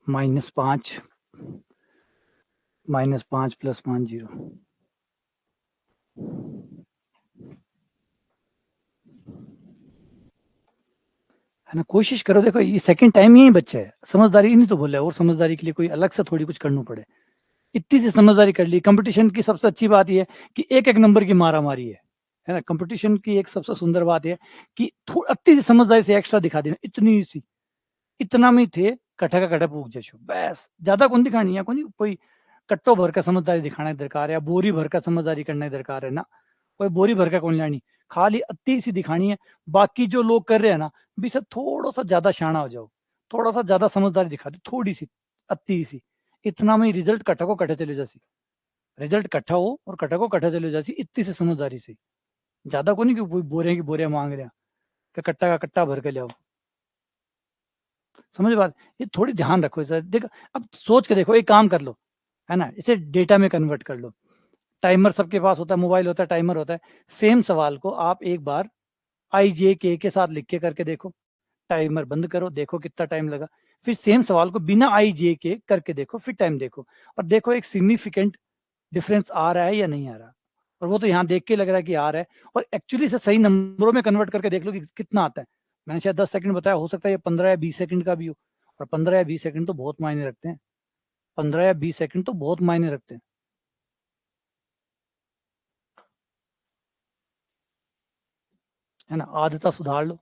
-5 -5 + 5 0, है ना। कोशिश करो, देखो ये सेकंड टाइम यही बच्चा है, समझदारी नहीं तो बोला है, और समझदारी के लिए कोई अलग से थोड़ी कुछ करना पड़े, इतनी सी समझदारी कर ली। कंपटीशन की सबसे अच्छी बात यह है कि एक एक नंबर की मारा मारी है ना। कंपटीशन की एक सबसे सुंदर बात यह कि अति सी समझदारी से एक्स्ट्रा दिखा देना, इतनी सी, इतना में थे कट्ठा का कट्ठा पूछ जैसो, बस ज्यादा कौन दिखानी है, कोई कट्टो भर का समझदारी दिखाना दरकार है, बोरी भर का समझदारी करना दरकार है ना, कोई बोरी भर का कौन लानी, खाली अति सी दिखानी है। बाकी जो लोग कर रहे हैं ना, भी सब थोड़ा सा ज्यादा शाना हो जाओ, थोड़ा सा ज्यादा समझदारी दिखा दो, थोड़ी सी अति सी, इतना में रिजल्ट कट्ठा को कट्ठा चले जासी, रिजल्ट कट्ठा हो और कट्ठा को कट्ठा चले जासी, इतनी सी समझदारी से, ज्यादा को नहीं कि कोई बोरे की बोरिया मांग रहा कि कट्टा का कट्टा भर के ले आओ। समझ बात, ये थोड़ी ध्यान रखो इसे, देखो अब सोच के देखो, एक काम कर लो, है ना, इसे डेटा में कन्वर्ट कर लो। टाइमर सबके पास होता है, मोबाइल होता है, टाइमर होता है, सेम सवाल को आप एक बार IJK के साथ लिख के करके देखो, टाइमर बंद करो, देखो कितना टाइम लगा, फिर सेम सवाल को बिना IJK करके देखो, फिर टाइम देखो, और देखो एक सिग्निफिकेंट डिफरेंस आ रहा है या नहीं आ रहा। और वो तो यहाँ देख के लग रहा है कि आ रहा है, और एक्चुअली से सही नंबरों में कन्वर्ट करके देख लो कि कितना आता है। मैंने शायद 10 सेकंड बताया, हो सकता है ये 15 या 20 सेकंड का भी हो, और 15 या 20 सेकंड तो बहुत मायने रखते हैं, 15 या 20 सेकंड तो बहुत मायने रखते हैं, है ना। आदत सुधार लो।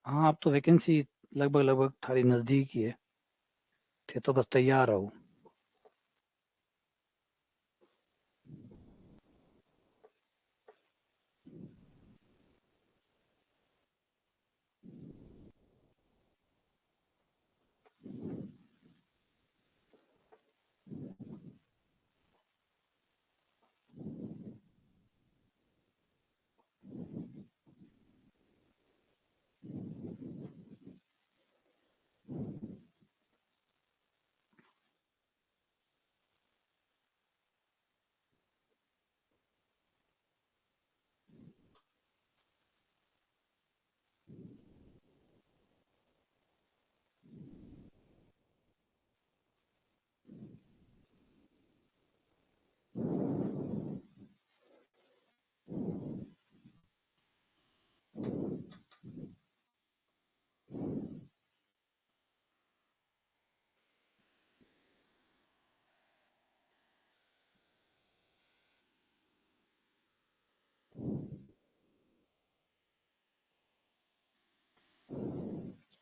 हाँ, अब तो वैकेंसी लगभग लगभग थारी नजदीक ही है, थे तो बस तैयार रहो।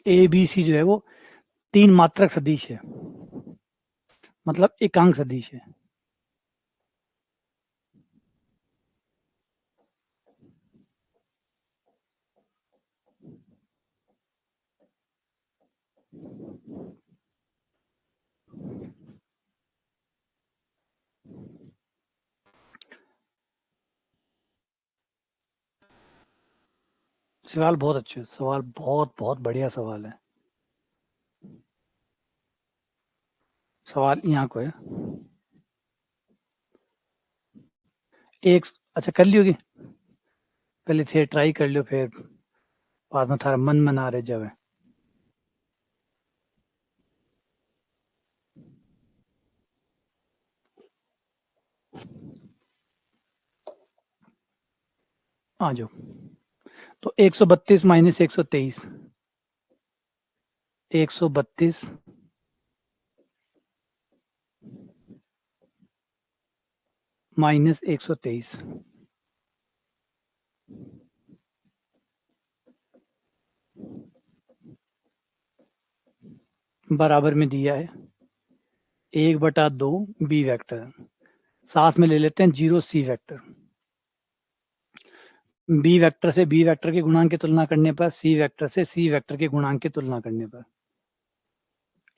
ABC जो है वो 3 मात्रक सदिश है, मतलब एकांक सदिश है। सवाल बहुत अच्छे, सवाल बहुत बहुत बढ़िया सवाल है। सवाल यहाँ को है, एक, अच्छा कर लियोगी, पहले थे ट्राई कर लियो, फिर बाद में थारा मन मना रहे जब है। आ जाओ। तो 132 माइनस 123, 132 माइनस 123 बराबर में दिया है 1/2 बी वेक्टर, साथ में ले लेते हैं 0 सी वेक्टर। बी वेक्टर से बी वेक्टर के गुणांक की तुलना करने पर, सी वेक्टर से सी वेक्टर के गुणांक की तुलना करने पर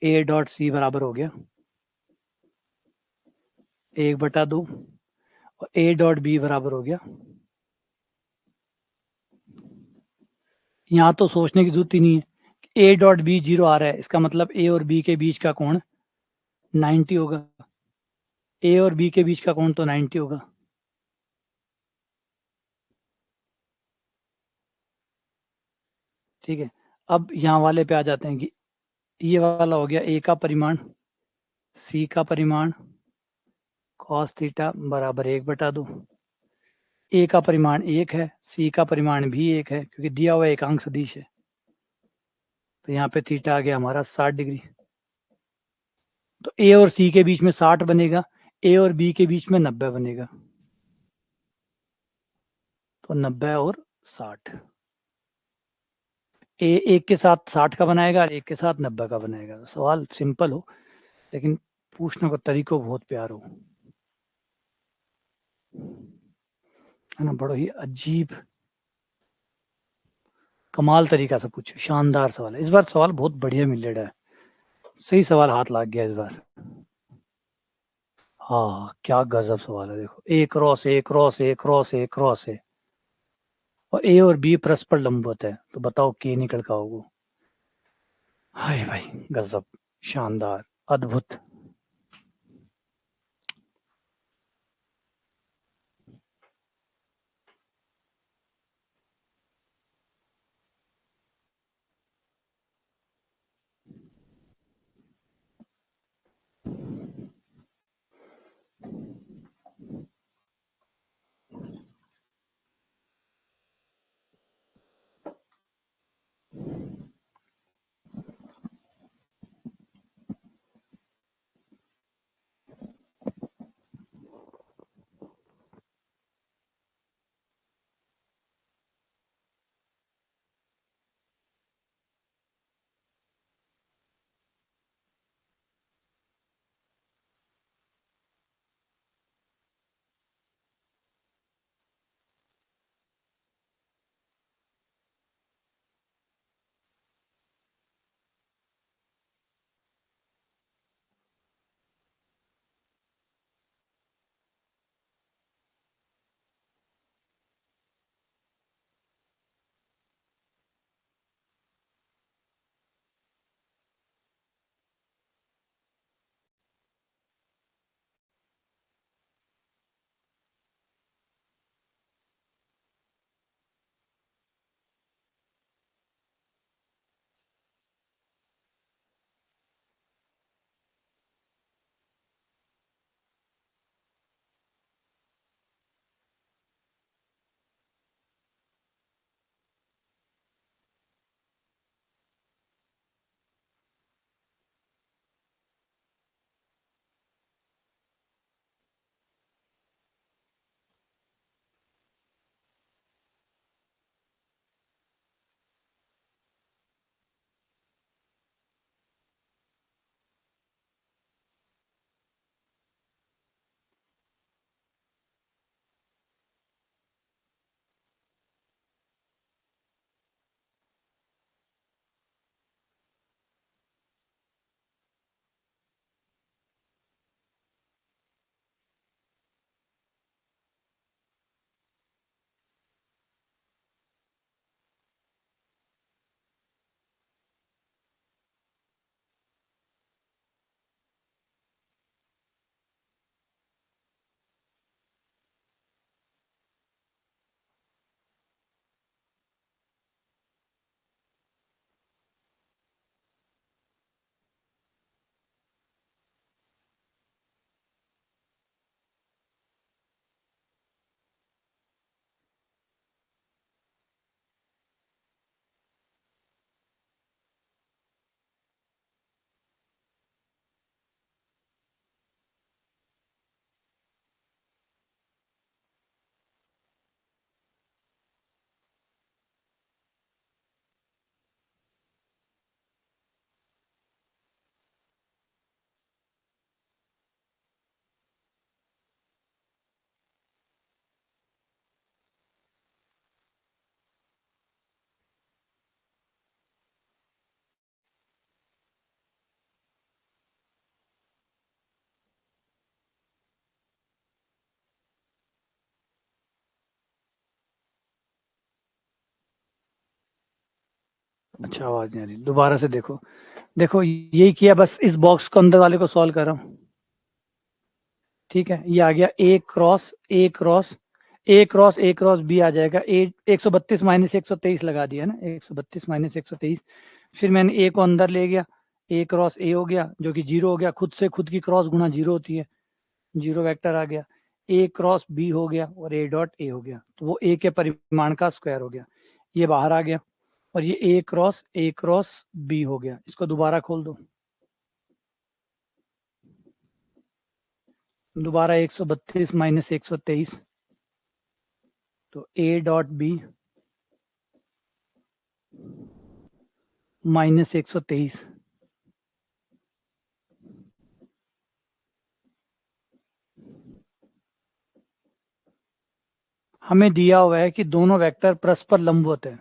ए डॉट सी बराबर हो गया 1/2 और ए डॉट बी बराबर हो गया, यहाँ तो सोचने की जरूरत ही नहीं है। ए डॉट बी 0 आ रहा है, इसका मतलब ए और बी के बीच का कोण 90 होगा। ए और बी के बीच का कोण तो 90 होगा। ठीक है, अब यहाँ वाले पे आ जाते हैं कि ये वाला हो गया ए का परिमाण, सी का परिमाण cos थीटा बराबर 1/2। ए का परिमाण 1 है, सी का परिमाण भी 1 है, क्योंकि दिया हुआ एकांक सदिश है। तो यहाँ पे थीटा आ गया हमारा 60 डिग्री। तो ए और सी के बीच में 60 बनेगा, ए और बी के बीच में 90 बनेगा। तो 90 और 60, ए एक के साथ 60 का बनाएगा और एक के साथ 90 का बनाएगा। तो सवाल सिंपल हो, लेकिन पूछने का तरीको बहुत प्यार हो, है ना। बड़ा ही अजीब कमाल तरीका से पूछो, शानदार सवाल है इस बार। सवाल बहुत बढ़िया मिल रहा है, सही सवाल हाथ लग गया इस बार। हाँ, क्या गजब सवाल है। देखो, A cross A cross A cross A cross A और ए और बी परस्पर लंबवत है, तो बताओ के निकल का होगा। हाय भाई, गजब, शानदार, अद्भुत। अच्छा आवाज नहीं आ रही, दोबारा से देखो। देखो यही किया, बस इस बॉक्स को अंदर वाले को सॉल्व कर रहा हूँ। ठीक है, ये आ गया ए क्रॉस बी आ जाएगा। 132 माइनस 123 लगा दिया ना, 132 माइनस 123। फिर मैंने ए को अंदर ले गया, ए क्रॉस ए हो गया जो कि जीरो हो गया, खुद से खुद की क्रॉस गुणा जीरो होती है, जीरो वेक्टर आ गया। ए क्रॉस बी हो गया और ए डॉट ए हो गया, तो वो ए के परिमाण का स्क्वायर हो गया, ये बाहर आ गया। और ये ए क्रॉस बी हो गया, इसको दोबारा खोल दो। दोबारा 132 माइनस 123, तो ए डॉट बी माइनस 123। हमें दिया हुआ है कि दोनों वेक्टर परस्पर लंबवत है,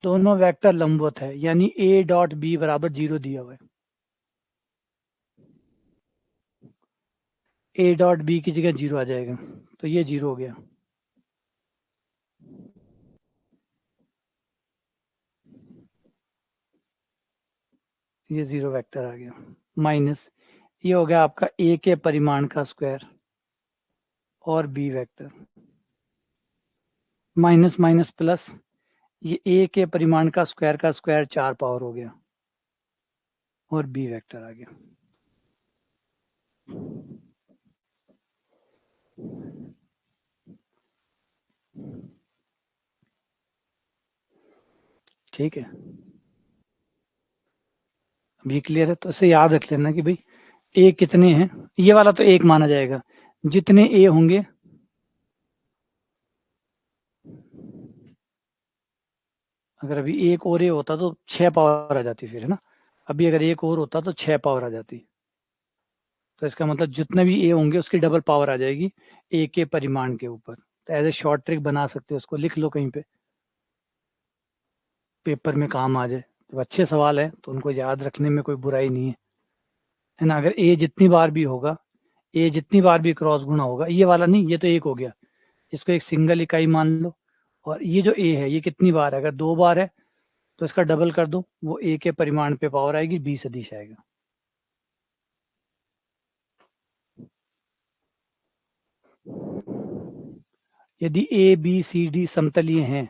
दोनों वेक्टर लंबवत है, यानी ए डॉट बी बराबर जीरो दिया हुआ है। ए डॉट बी की जगह जीरो आ जाएगा, तो ये जीरो हो गया। ये जीरो वेक्टर आ गया, माइनस ये हो गया आपका ए के परिमाण का स्क्वायर और b vector, minus minus plus, ये ए के परिमाण का स्क्वायर 4 पावर हो गया और बी वेक्टर आ गया। ठीक है, अब ये क्लियर है, तो इसे याद रख लेना कि भाई ए कितने हैं, ये वाला तो एक माना जाएगा, जितने ए होंगे अगर अभी एक और ए होता तो 6 पावर आ जाती फिर, है ना। अभी अगर एक और होता तो 6 पावर आ जाती, तो इसका मतलब जितने भी ए होंगे उसकी डबल पावर आ जाएगी ए के परिमाण के ऊपर। तो एज ए शॉर्ट ट्रिक बना सकते हो, उसको लिख लो कहीं पे, पेपर में काम आ जाए। तो अच्छे सवाल है तो उनको याद रखने में कोई बुराई नहीं है ना। अगर ए जितनी बार भी होगा, ए जितनी बार भी क्रॉस गुणा होगा, ये वाला नहीं, ये तो एक हो गया, इसको एक सिंगल इकाई मान लो। और ये जो ए है ये कितनी बार है, अगर 2 बार है तो इसका डबल कर दो, वो ए के परिमाण पे पावर आएगी, बी सदिश आएगा। यदि ए बी सी डी समतलीय हैं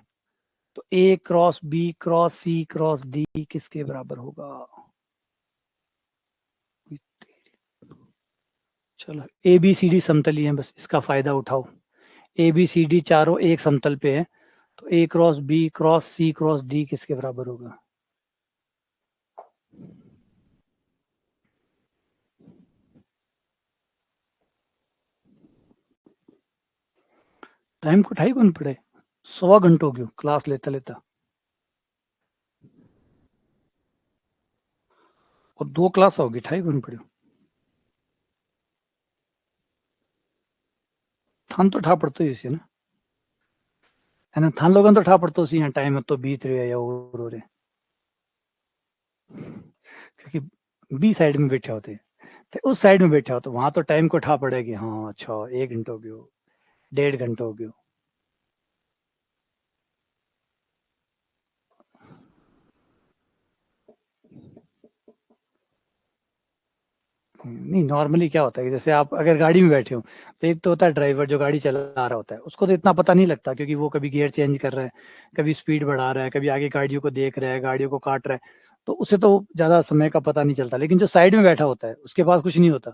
तो A cross B cross C cross D किसके बराबर होगा। चलो ए बी सी डी समतलीय है, बस इसका फायदा उठाओ। ए बी सी डी चारों एक समतल पे है, तो A cross B cross C cross D किसके बराबर होगा। टाइम को ढाई बन पड़े, 1.25 घंटे हो गयो क्लास लेता लेता, और 2 क्लास होगी, 2.5 घंटे पड़े। थान तो ठा पड़तो ही ना, है ना, थान लोगन तो ठा पड़तो सी, यहाँ टाइम तो बीत रहे या और हो रहे, क्योंकि बी साइड में बैठे होते, तो उस साइड में बैठे हो तो वहां तो टाइम को ठा पड़ेगी, हाँ अच्छा 1 घंटे हो गयो, 1.5 घंटे हो गयो। नहीं नॉर्मली क्या होता है कि जैसे आप अगर गाड़ी में बैठे हो, तो एक तो होता है ड्राइवर जो गाड़ी चला रहा होता है, उसको तो इतना पता नहीं लगता क्योंकि वो कभी गियर चेंज कर रहा है, कभी स्पीड बढ़ा रहा है, कभी आगे गाड़ियों को देख रहा है, गाड़ियों को काट रहा है, तो उसे तो ज्यादा समय का पता नहीं चलता। लेकिन जो साइड में बैठा होता है उसके पास कुछ नहीं होता,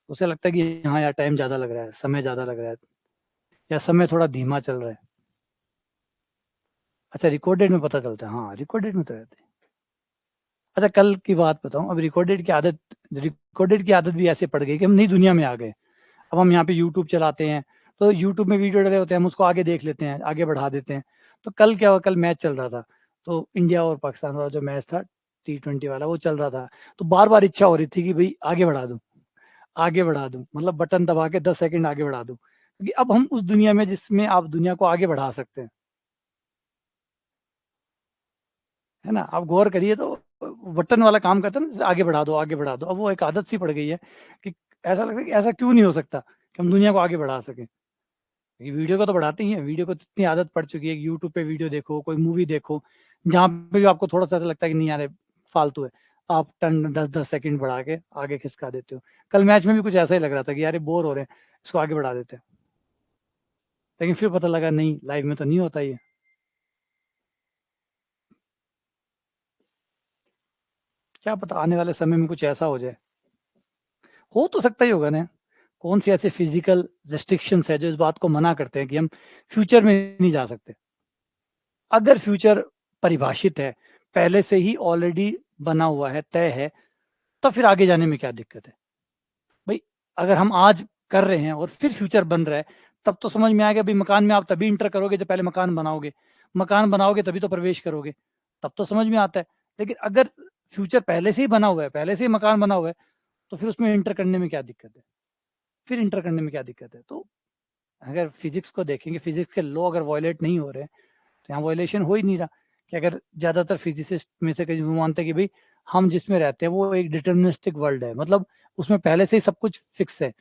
उसे लगता है कि हाँ यार टाइम ज्यादा लग रहा है, समय ज्यादा लग रहा है, या समय थोड़ा धीमा चल रहा है। अच्छा रिकॉर्डेड में पता चलता है, हाँ रिकॉर्डेड में तो रहते हैं। अच्छा कल की बात बताऊं, अब रिकॉर्डेड की आदत भी ऐसे पड़ गई कि हम नई दुनिया में आ गए। अब हम यहाँ पे यूट्यूब चलाते हैं, तो यूट्यूब में वीडियो डले होते हैं, हम उसको आगे देख लेते हैं, आगे बढ़ा देते हैं। तो कल क्या हुआ, कल मैच चल रहा था, तो इंडिया और पाकिस्तान वाला जो मैच था T20 वाला वो चल रहा था, तो बार बार इच्छा हो रही थी कि भाई आगे बढ़ा दूं, आगे बढ़ा दूं, मतलब बटन दबा के 10 सेकंड आगे बढ़ा दूं, क्योंकि अब हम उस दुनिया में जिसमें आप दुनिया को आगे बढ़ा सकते हैं, है ना। आप गौर करिए तो बटन वाला काम करता है ना, जैसे आगे बढ़ा दो आगे बढ़ा दो, अब वो एक आदत सी पड़ गई है कि ऐसा लगता है कि ऐसा क्यों नहीं हो सकता कि हम दुनिया को आगे बढ़ा सकें। ये वीडियो को तो बढ़ाते ही है, वीडियो को तो इतनी आदत पड़ चुकी है कि यूट्यूब पे वीडियो देखो, कोई मूवी देखो, जहाँ पे भी आपको थोड़ा सा ऐसा लगता है कि नहीं यार ये फालतू है, आप टर्न 10-10 सेकंड बढ़ा के आगे खिसका देते हो। कल मैच में भी कुछ ऐसा ही लग रहा था कि यार ये बोर हो रहे हैं, इसको आगे बढ़ा देते हैं। लेकिन फिर पता लगा नहीं, लाइव में तो नहीं होता ये। क्या पता आने वाले समय में कुछ ऐसा हो जाए। हो तो सकता ही होगा ना। कौन सी ऐसे फिजिकल रेस्ट्रिक्शंस है जो इस बात को मना करते हैं कि हम फ्यूचर में नहीं जा सकते। अगर फ्यूचर परिभाषित है, पहले से ही ऑलरेडी बना हुआ है, तय है, तो फिर आगे जाने में क्या दिक्कत है? भाई अगर हम आज कर रहे हैं और फिर फ्यूचर बन रहा है, तब तो समझ में आएगा भाई मकान में आप तभी इंटर करोगे जब पहले मकान बनाओगे। मकान बनाओगे तभी तो प्रवेश करोगे, तब तो समझ में आता है। लेकिन अगर फ्यूचर पहले से ही बना हुआ है, पहले से ही मकान बना हुआ है, तो फिर उसमें इंटर करने में क्या दिक्कत है? फिर इंटर करने में क्या दिक्कत है? तो अगर फिजिक्स को देखेंगे, फिजिक्स के लॉ अगर वायलेट नहीं हो रहे हैं, तो यहाँ वायलेशन हो ही नहीं रहा। कि अगर ज्यादातर फिजिसिस्ट में से कई वो मानते हैं कि भाई हम जिसमें रहते हैं वो एक डिटर्मिनिस्टिक वर्ल्ड है, मतलब उसमें पहले से ही सब कुछ फिक्स है।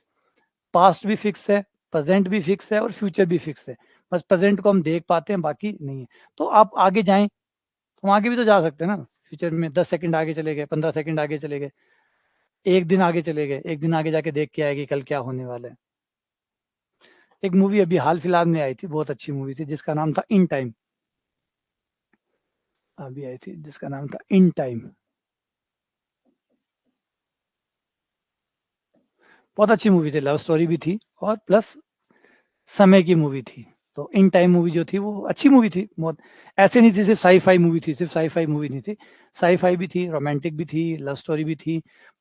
पास्ट भी फिक्स है, प्रेजेंट भी फिक्स है और फ्यूचर भी फिक्स है। बस प्रेजेंट को हम देख पाते हैं, बाकी नहीं है। तो आप आगे जाएं, तो हम आगे भी तो जा सकते हैं ना। फ्यूचर में 10 सेकंड आगे चले गए, 15 सेकंड आगे चले गए, एक दिन आगे चले गए, एक दिन आगे जाके देख के आएगी कल क्या होने वाला है। एक मूवी अभी हाल फिलहाल में आई थी, बहुत अच्छी मूवी थी, जिसका नाम था इन टाइम। अभी आई थी, जिसका नाम था इन टाइम। बहुत अच्छी मूवी थी, लव स्टोरी भी थी और प्लस समय की मूवी थी। तो इन टाइम मूवी जो थी वो अच्छी मूवी थी बहुत। ऐसे नहीं थी सिर्फ साई फाई मूवी थी, सिर्फ साई फाई मूवी नहीं थी। साई फाई भी थी, रोमांटिक भी थी, लव स्टोरी भी थी,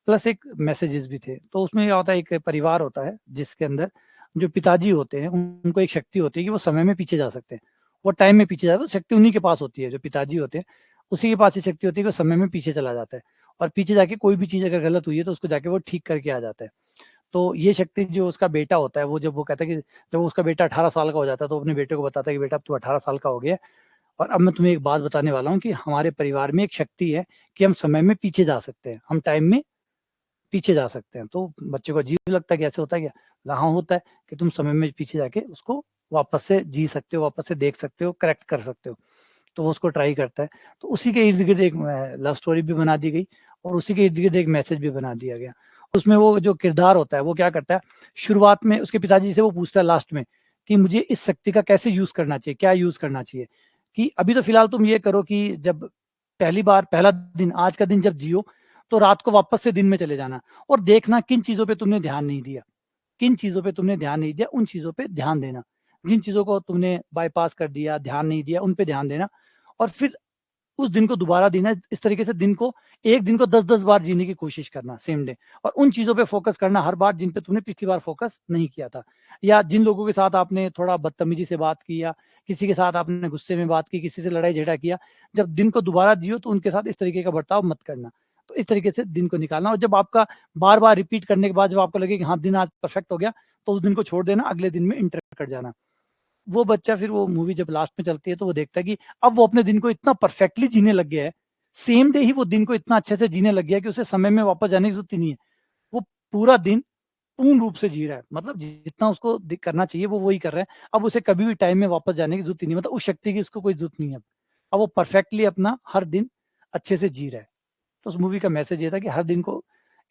प्लस एक मैसेजेस भी थे। तो उसमें क्या होता है, एक परिवार होता है जिसके अंदर जो पिताजी होते हैं उनको एक शक्ति होती है कि वो समय में पीछे जा सकते हैं। वो टाइम में पीछे जाते हैं, शक्ति उन्हीं के पास होती है। जो पिताजी होते हैं उसी के पास ये शक्ति होती है कि वो समय में पीछे चला जाता है, और पीछे जाके कोई भी चीज अगर गलत हुई है तो उसको जाके वो ठीक करके आ जाता है। तो ये शक्ति जो उसका बेटा होता है, वो जब वो कहता है कि जब उसका बेटा 18 साल का हो जाता है तो अपने बेटे को बताता है कि बेटा अब तू 18 साल का हो गया है, और अब मैं तुम्हें एक बात बताने वाला हूँ कि हमारे परिवार में एक शक्ति है कि हम समय में पीछे जा सकते हैं, हम टाइम में पीछे जा सकते हैं। तो बच्चे को अजीब लगता है कि ऐसे होता है क्या? हाँ होता है कि तुम समय में पीछे जाके उसको वापस से जी सकते हो, वापस से देख सकते हो, करेक्ट कर सकते हो। तो वो उसको ट्राई करता है। तो उसी के इर्द गिर्द एक लव स्टोरी भी बना दी गई, और उसी के इर्द गिर्द एक मैसेज भी बना दिया गया। उसमें वो जो किरदार होता है वो क्या करता है, शुरुआत में उसके पिताजी से वो पूछता है लास्ट में कि मुझे इस शक्ति का कैसे यूज करना चाहिए, क्या यूज करना चाहिए। कि अभी तो फिलहाल तुम ये करो कि जब पहली बार पहला दिन, आज का दिन जब जियो, तो रात को वापस से दिन में चले जाना, और देखना किन चीजों पे तुमने ध्यान नहीं दिया, किन चीजों पे तुमने ध्यान नहीं दिया, उन चीजों पे ध्यान देना। जिन चीजों को तुमने बाईपास कर दिया, ध्यान नहीं दिया, उन पे ध्यान देना। और फिर उस दिन को दोबारा जीना, इस तरीके से दिन को, एक दिन को 10-10 बार जीने की कोशिश करना सेम डे। और उन चीजों पे फोकस करना हर बार जिन पे तुमने पिछली बार फोकस नहीं किया था, या जिन लोगों के साथ आपने थोड़ा बदतमीजी से बात की, या किसी के साथ आपने गुस्से में बात की, किसी से लड़ाई झगड़ा किया, जब दिन को दोबारा जियो तो उनके साथ इस तरीके का बर्ताव मत करना। तो इस तरीके से दिन को निकालना, और जब आपका बार बार रिपीट करने के बाद जब आपको लगे कि हाँ दिन आज परफेक्ट हो गया, तो उस दिन को छोड़ देना, अगले दिन में इंटर कर जाना। वो बच्चा फिर वो मूवी जब लास्ट में चलती है तो वो देखता है कि अब वो अपने दिन को इतना परफेक्टली जीने लग गया है, सेम डे ही वो दिन को इतना अच्छे से जीने लग गया है कि उसे समय में वापस जाने की जरूरत ही नहीं है। वो पूरा दिन पूर्ण रूप से जी रहा है, मतलब जितना उसको करना चाहिए वो वही कर रहा है। अब उसे कभी भी टाइम में वापस जाने की जरूरत ही नहीं, मतलब उस शक्ति की उसको कोई जरूरत नहीं है। अब वो परफेक्टली अपना हर दिन अच्छे से जी रहा है। तो उस मूवी का मैसेज ये था कि हर दिन को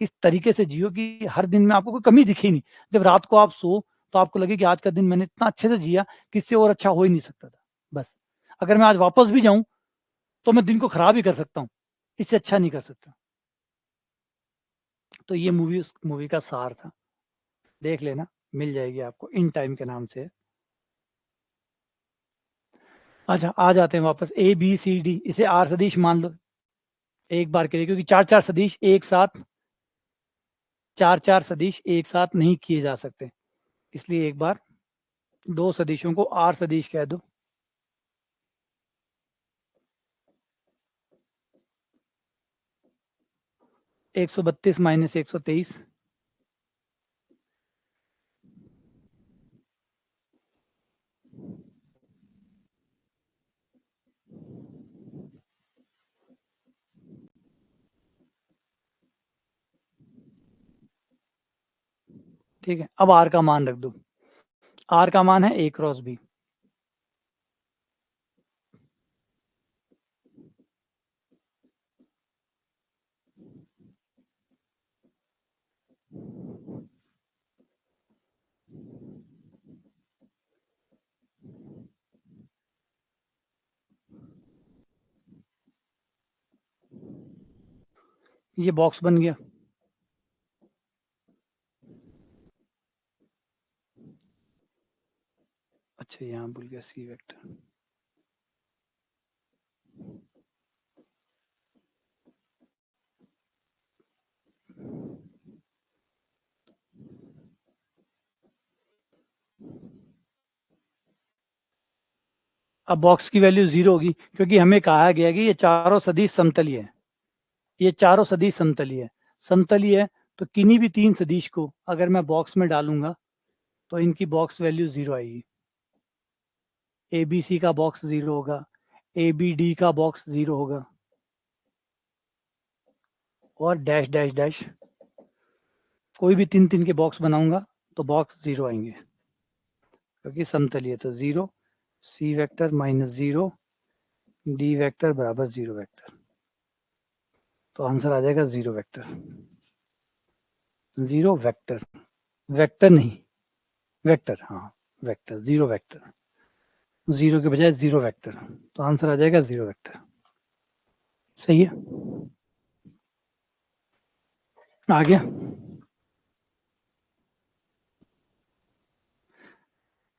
इस तरीके से जियो कि हर दिन में आपको कोई कमी दिखे ही नहीं। जब रात को आप सो तो आपको लगे कि आज का दिन मैंने इतना अच्छे से जिया कि इससे और अच्छा हो ही नहीं सकता था। बस अगर मैं आज वापस भी जाऊं तो मैं दिन को खराब ही कर सकता हूँ, इससे अच्छा नहीं कर सकता। तो ये मूवी उस मूवी का सार था। देख लेना, मिल जाएगी आपको, इन टाइम के नाम से। अच्छा आ जाते हैं वापस, ए बी सी डी, इसे आर सदिश मान लो एक बार के लिए, क्योंकि चार चार सदिश एक साथ, चार चार सदिश एक साथ नहीं किए जा सकते, इसलिए एक बार दो सदिशों को आर सदिश कह दो। 132 माइनस 123। ठीक है, अब आर का मान रख दो। आर का मान है A क्रॉस B। ये बॉक्स बन गया। अच्छा यहाँ भूल गया C वेक्टर। अब बॉक्स की वैल्यू 0 होगी क्योंकि हमें कहा गया कि ये चारों सदिश समतलीय है। ये चारों सदिश समतलीय है। समतलीय है तो किन्हीं भी 3 सदिश को अगर मैं बॉक्स में डालूंगा तो इनकी बॉक्स वैल्यू 0 आएगी। ABC का बॉक्स 0 होगा, ABD का बॉक्स 0 होगा और डैश डैश डैश कोई भी 3 के बॉक्स बनाऊंगा तो बॉक्स 0 आएंगे क्योंकि समतलीय। तो 0, C vector minus 0, D vector बराबर 0 वेक्टर। तो आंसर आ जाएगा 0 वेक्टर। 0 वेक्टर, वेक्टर नहीं, वेक्टर, हाँ वेक्टर, 0 वेक्टर, 0 के बजाय 0 वेक्टर। तो आंसर आ जाएगा 0 वेक्टर। सही है, आ गया।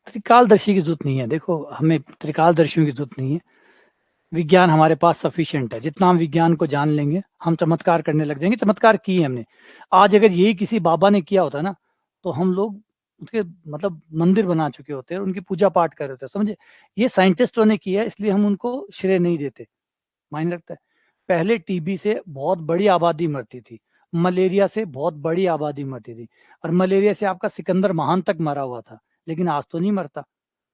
त्रिकालदर्शी की जरूरत नहीं है, देखो हमें त्रिकालदर्शियों की जरूरत नहीं है। विज्ञान हमारे पास सफिशिएंट है, जितना हम विज्ञान को जान लेंगे हम चमत्कार करने लग जाएंगे। चमत्कार किए हमने। आज अगर यही किसी बाबा ने किया होता ना तो हम लोग उसके मतलब मंदिर बना चुके होते हैं, उनकी पूजा पाठ कर रहे होते, समझे। ये साइंटिस्टों ने किया इसलिए हम उनको श्रेय नहीं देते। मायने रखता है। पहले टीबी से बहुत बड़ी आबादी मरती थी, मलेरिया से बहुत बड़ी आबादी मरती थी, और मलेरिया से आपका सिकंदर महान तक मरा हुआ था, लेकिन आज तो नहीं मरता।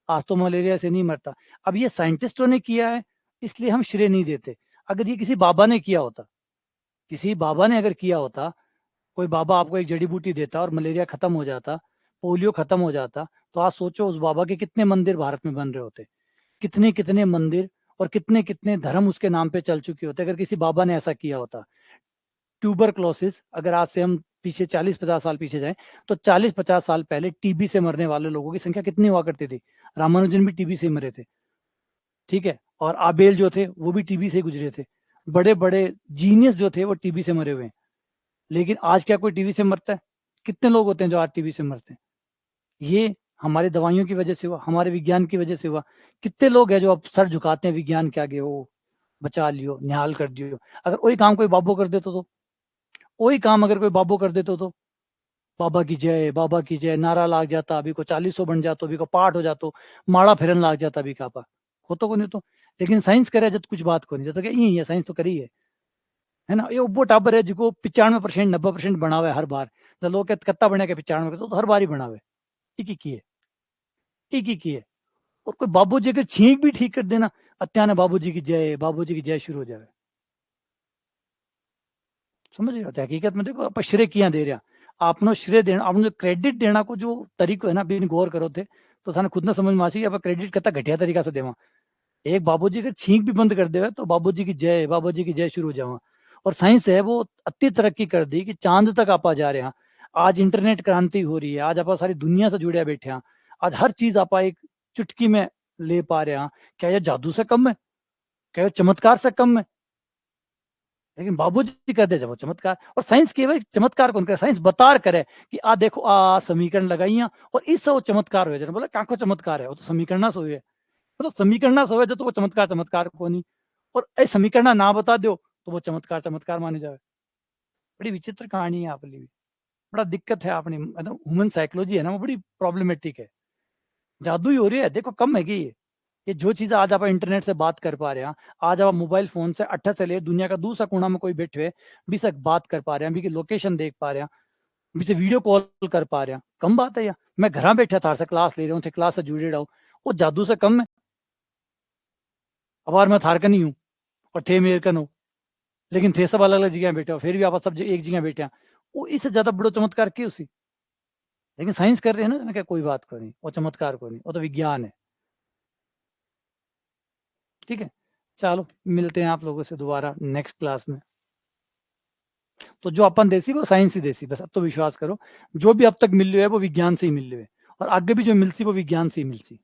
आज तो मलेरिया से नहीं मरता। अब ये साइंटिस्टों ने किया है इसलिए हम श्रेय नहीं देते। अगर ये किसी बाबा ने किया होता, किसी बाबा ने अगर किया होता, कोई बाबा आपको एक जड़ी बूटी देता और मलेरिया खत्म हो जाता, पोलियो खत्म हो जाता, तो आज सोचो उस बाबा के कितने मंदिर भारत में बन रहे होते, कितने कितने मंदिर और कितने कितने धर्म उसके नाम पे चल चुके होते अगर किसी बाबा ने ऐसा किया होता। ट्यूबरक्लोसिस, अगर आज से हम पीछे 40-50 साल पीछे जाएं तो 40-50 साल पहले टीबी से मरने वाले लोगों की संख्या कितनी हुआ करती थी। रामानुजन भी टीबी से मरे थे, ठीक है, और आबेल जो थे वो भी टीबी से गुजरे थे। बड़े बड़े जीनियस जो थे वो टीबी से मरे हुए हैं। लेकिन आज क्या कोई टीबी से मरता है? कितने लोग होते हैं जो आज टीबी से मरते हैं? ये हमारी दवाइयों की वजह से हुआ, हमारे विज्ञान की वजह से हुआ। कितने लोग हैं जो अब सर झुकाते हैं विज्ञान के आगे, हो बचा लियो, निहाल कर दियो। अगर वही काम कोई बाबू कर देता तो, वही काम अगर कोई बाबू कर देता तो बाबा की जय, बाबा की जय नारा लाग जाता, अभी को 40 बन जातो, अभी को पाठ हो जातो, माड़ा फिरन लाग जाता अभी का होतो को नहीं तो। लेकिन साइंस करे जब कुछ बात को नहीं तो यही है, साइंस तो करी है ना। ये उब्बो टाबर है जिको 95% 90% बनावे हर बार। जब लोग कत्ता बने के 95 तो हर बार ही बनावे। एक ही की है, एक ही की है। और कोई बाबू जी के छींक भी ठीक कर देना, अत्याने बाबू जी की जय, बाबू जी की जय शुरू हो जाए। समझ रहे हो? तो हकीकत में देखो आप श्रेय किया दे रहा, आपने श्रेय देना, आपने क्रेडिट देना को जो तरीको है ना बिन गौर करो थे तो थाने खुद ना समझ में आसी आप क्रेडिट कितना घटिया तरीका से देवा। एक बाबूजी के छींक भी बंद कर दे तो बाबूजी की जय, बाबूजी की जय शुरू हो जावा। और साइंस है वो अति तरक्की कर दी कि चांद तक आप जा रहे हैं। आज इंटरनेट क्रांति हो रही है, आज आप सारी दुनिया से जुड़े बैठे हैं। आज हर चीज आप एक चुटकी में ले पा रहे हैं। क्या यह जादू से कम है? क्या यह चमत्कार से कम है? लेकिन बाबूजी कहते जब वो चमत्कार। और साइंस के भाई चमत्कार कौन करे? साइंस बता करे कि आ देखो आ समीकरण लगाइया और इससे वो चमत्कार हो जाए। बोला क्या को चमत्कार है? वो तो समीकरण से हुए, मतलब समीकरण से हुए तो वो चमत्कार चमत्कार को नहीं। और ए समीकरण ना बता दो तो वो चमत्कार चमत्कार माने जाए। बड़ी विचित्र कहानी है आपकी भी। बड़ा दिक्कत है अपनी, मतलब ह्यूमन साइकोलॉजी है ना वो बड़ी प्रॉब्लमेटिक है। जादू ही हो रही है, देखो कम है कि ये जो चीज आज आप इंटरनेट से बात कर पा रहे हैं, आज आप मोबाइल फोन से 8 से ले दुनिया का दूसरा कोना में कोई बैठे हुए भी तक बात कर पा रहे हैं, भी की लोकेशन देख पा रहे हैं, भी से वीडियो कॉल कर पा रहे हैं। कम बात है यार, मैं घर बैठा था क्लास ले रहा हूँ, क्लास से जुड़े रहा हूँ, वो जादू से कम है। अब मैं थार का नहीं हूँ और थे अमेरिकन हो, लेकिन थे सब अलग अलग जगह बैठे हो, फिर भी आप सब एक जगह बैठे हैं। वो इससे ज्यादा बड़ो चमत्कार क्यों सी? लेकिन साइंस कर रहे हैं ना, मैं क्या कोई बात को नहीं, वो चमत्कार को नहीं, वो तो विज्ञान है। ठीक है, चलो मिलते हैं आप लोगों से दोबारा नेक्स्ट क्लास में। तो जो अपन देसी वो साइंस ही देसी, बस अब तो विश्वास करो, जो भी अब तक मिल रही है वो विज्ञान से ही मिल रही है, और आगे भी जो मिलसी वो विज्ञान से ही मिलसी।